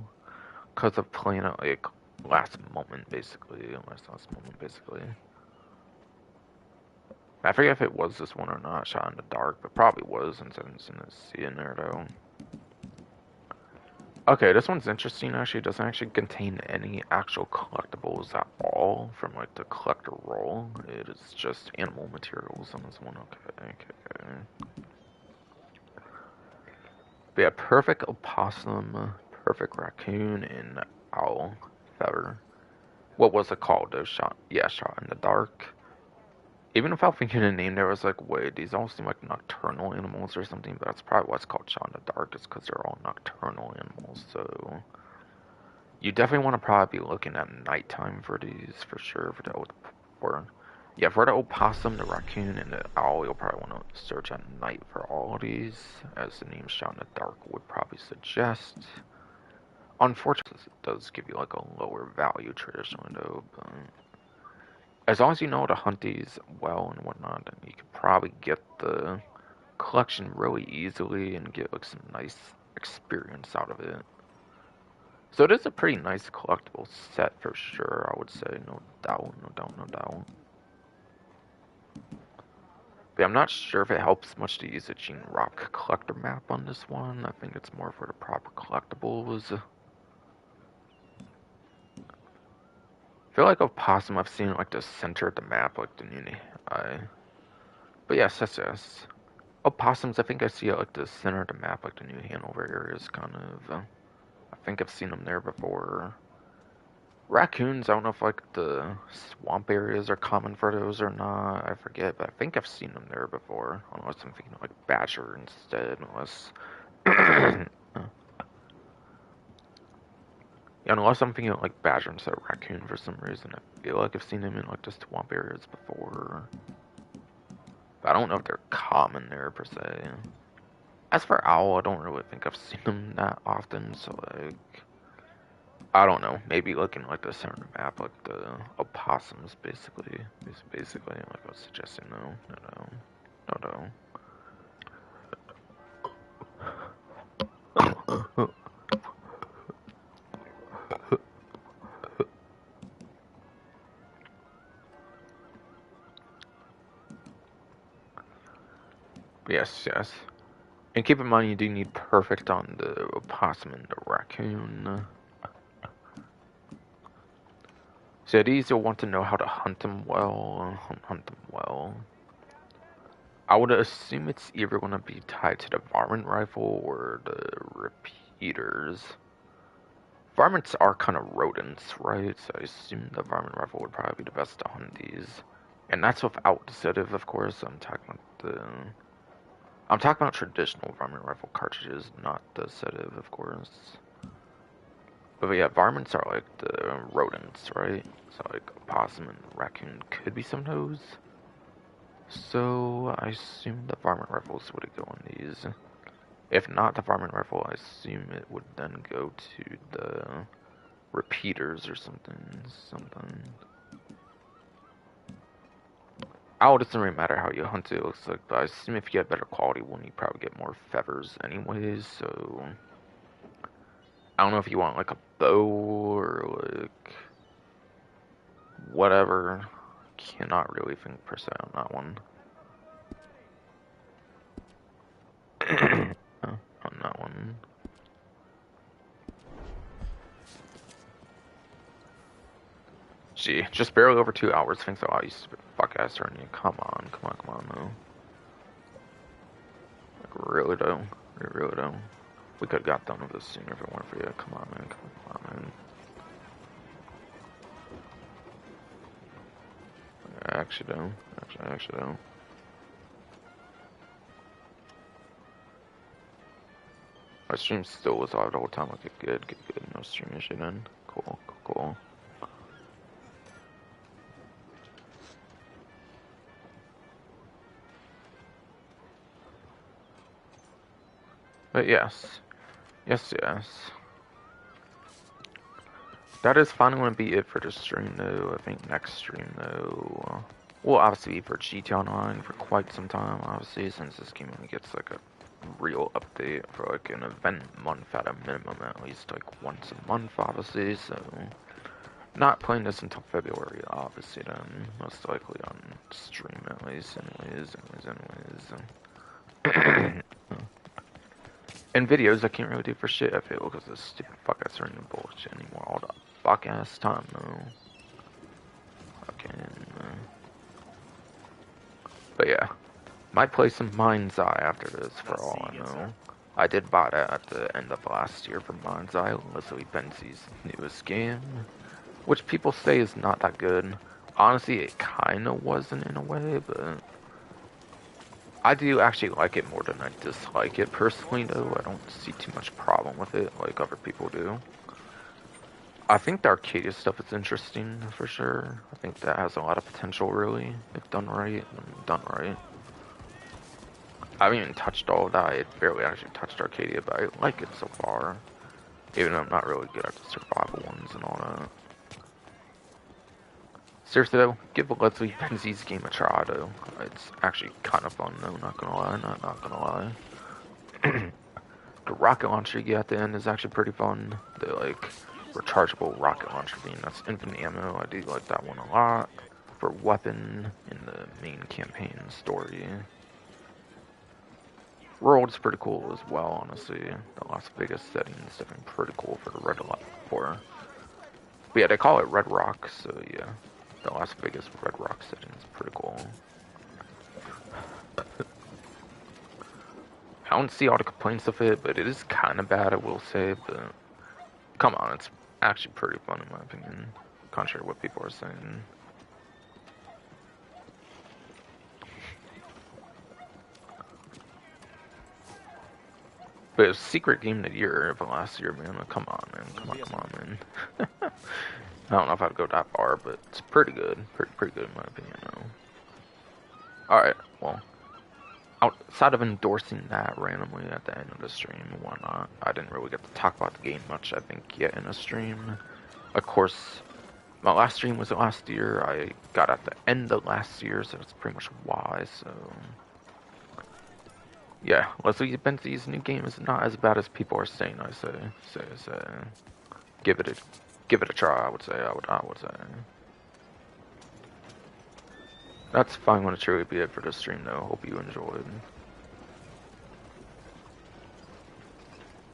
because of playing it, like, last moment, basically. I forget if it was this one or not, Shot in the Dark, but probably was, since I didn't see it in there, though. Okay, this one's interesting, actually. It doesn't actually contain any actual collectibles at all from, like, the collector roll. It is just animal materials on this one. Okay. But yeah, perfect opossum, perfect raccoon, and owl feather. What was it called, though? Shot in the Dark. Even without thinking the name, there was like, wait, these all seem like nocturnal animals or something, but that's probably why it's called Shot in the Dark, is because they're all nocturnal animals, so you definitely want to probably be looking at nighttime for these, for sure, for the opossum, the raccoon, and the owl, you'll probably want to search at night for all of these, as the name Shot in the Dark would probably suggest. Unfortunately, it does give you like a lower value traditionally, though, but as long as you know how to hunt these well and whatnot, then you can probably get the collection really easily and get like some nice experience out of it. So it is a pretty nice collectible set for sure, I would say. No doubt. But I'm not sure if it helps much to use a Gene Rock collector map on this one. I think it's more for the proper collectibles. I feel like Opossum, I've seen like the center of the map, like the Nuni. But yes, yes. Opossums, I think I see like the center of the map, like the New Hanover areas, kind of. I think I've seen them there before. Raccoons, I don't know if like the swamp areas are common for those or not. I forget, but I think I've seen them there before. Unless I'm thinking like badger instead, unless yeah, unless I'm thinking like badger instead of raccoon for some reason. I feel like I've seen them in like the swamp areas before. But I don't know if they're common there per se. As for owl, I don't really think I've seen them that often, so like I don't know. Maybe looking like the center of the map, like the opossums, basically. Is basically like I was suggesting. No. Yes, yes. And keep in mind, you do need perfect on the opossum and the raccoon. So these you'll want to know how to hunt them well. Hunt them well. I would assume it's either going to be tied to the varmint rifle or the repeaters. Varmints are kind of rodents, right? So I assume the varmint rifle would probably be the best to hunt these. And that's without sedative, of course. I'm talking about traditional varmint rifle cartridges, not the sedative, of course. But yeah, varmints are like the rodents, right? So like opossum and raccoon could be some of those. So I assume the varmint rifles would go on these. If not the varmint rifle, I assume it would then go to the repeaters or something. Owl doesn't really matter how you hunt it looks like, but I assume if you get better quality one, you probably get more feathers anyways, so I don't know if you want like a bow or like whatever. Cannot really think per se on that one. On that one. Gee, just barely over 2 hours. Thanks a lot, you stupid fuck ass Ernie. Come on, though. Like, really though. Really though. We could have got done with this sooner if it weren't for you. Come on, man. Actually, though. My stream still was live the whole time. Okay, good. No stream issue then. Cool. But yes. That is finally going to be it for the stream, though. I think next stream, though, will obviously be for GTA Online for quite some time, obviously, since this game only gets, like, a real update for, like, an event month at a minimum, at least, like, once a month, obviously, so not playing this until February, obviously, then, most likely on stream, at least, anyways. And videos I can't really do for shit, I feel, because this stupid fuck ass running bullshit anymore all the fuck ass time, though. But yeah, might play some Mind's Eye after this, for all I know. I did buy that at the end of last year for Mind's Eye, Leslie Benzie's newest game, which people say is not that good. Honestly, it kinda wasn't in a way, but I do actually like it more than I dislike it personally, though. I don't see too much problem with it like other people do. I think the Arcadia stuff is interesting for sure. I think that has a lot of potential, really, if done right. I haven't even touched all of that. I barely actually touched Arcadia, but I like it so far. Even though I'm not really good at the survival ones and all that. Seriously though, give Leslie Benzie's game a try though. It's actually kind of fun though, not gonna lie. The rocket launcher you get at the end is actually pretty fun. The like rechargeable rocket launcher beam, that's infinite ammo. I do like that one a lot. for weapon in the main campaign story. World's pretty cool as well, honestly. The Las Vegas setting is definitely pretty cool for for. But yeah, they call it Red Rock, so yeah. The Las Vegas Red Rock setting is pretty cool. I don't see all the complaints of it, but it is kind of bad, I will say. But come on, it's actually pretty fun in my opinion, contrary to what people are saying. But it was Secret Game of the Year of last year, man. Come on, man. Come on, man. I don't know if I'd go that far, but it's pretty good. Pretty good in my opinion, though. Alright, well. Outside of endorsing that randomly at the end of the stream and whatnot, I didn't really get to talk about the game much, I think, yet in a stream. Of course, my last stream was last year. I got at the end of last year, so that's pretty much why, so... Yeah, Leslie Benzie's new game is not as bad as people are saying, I say. Give it a try, I would say. I would say. That's fine, gonna truly be it for this stream though. Hope you enjoyed.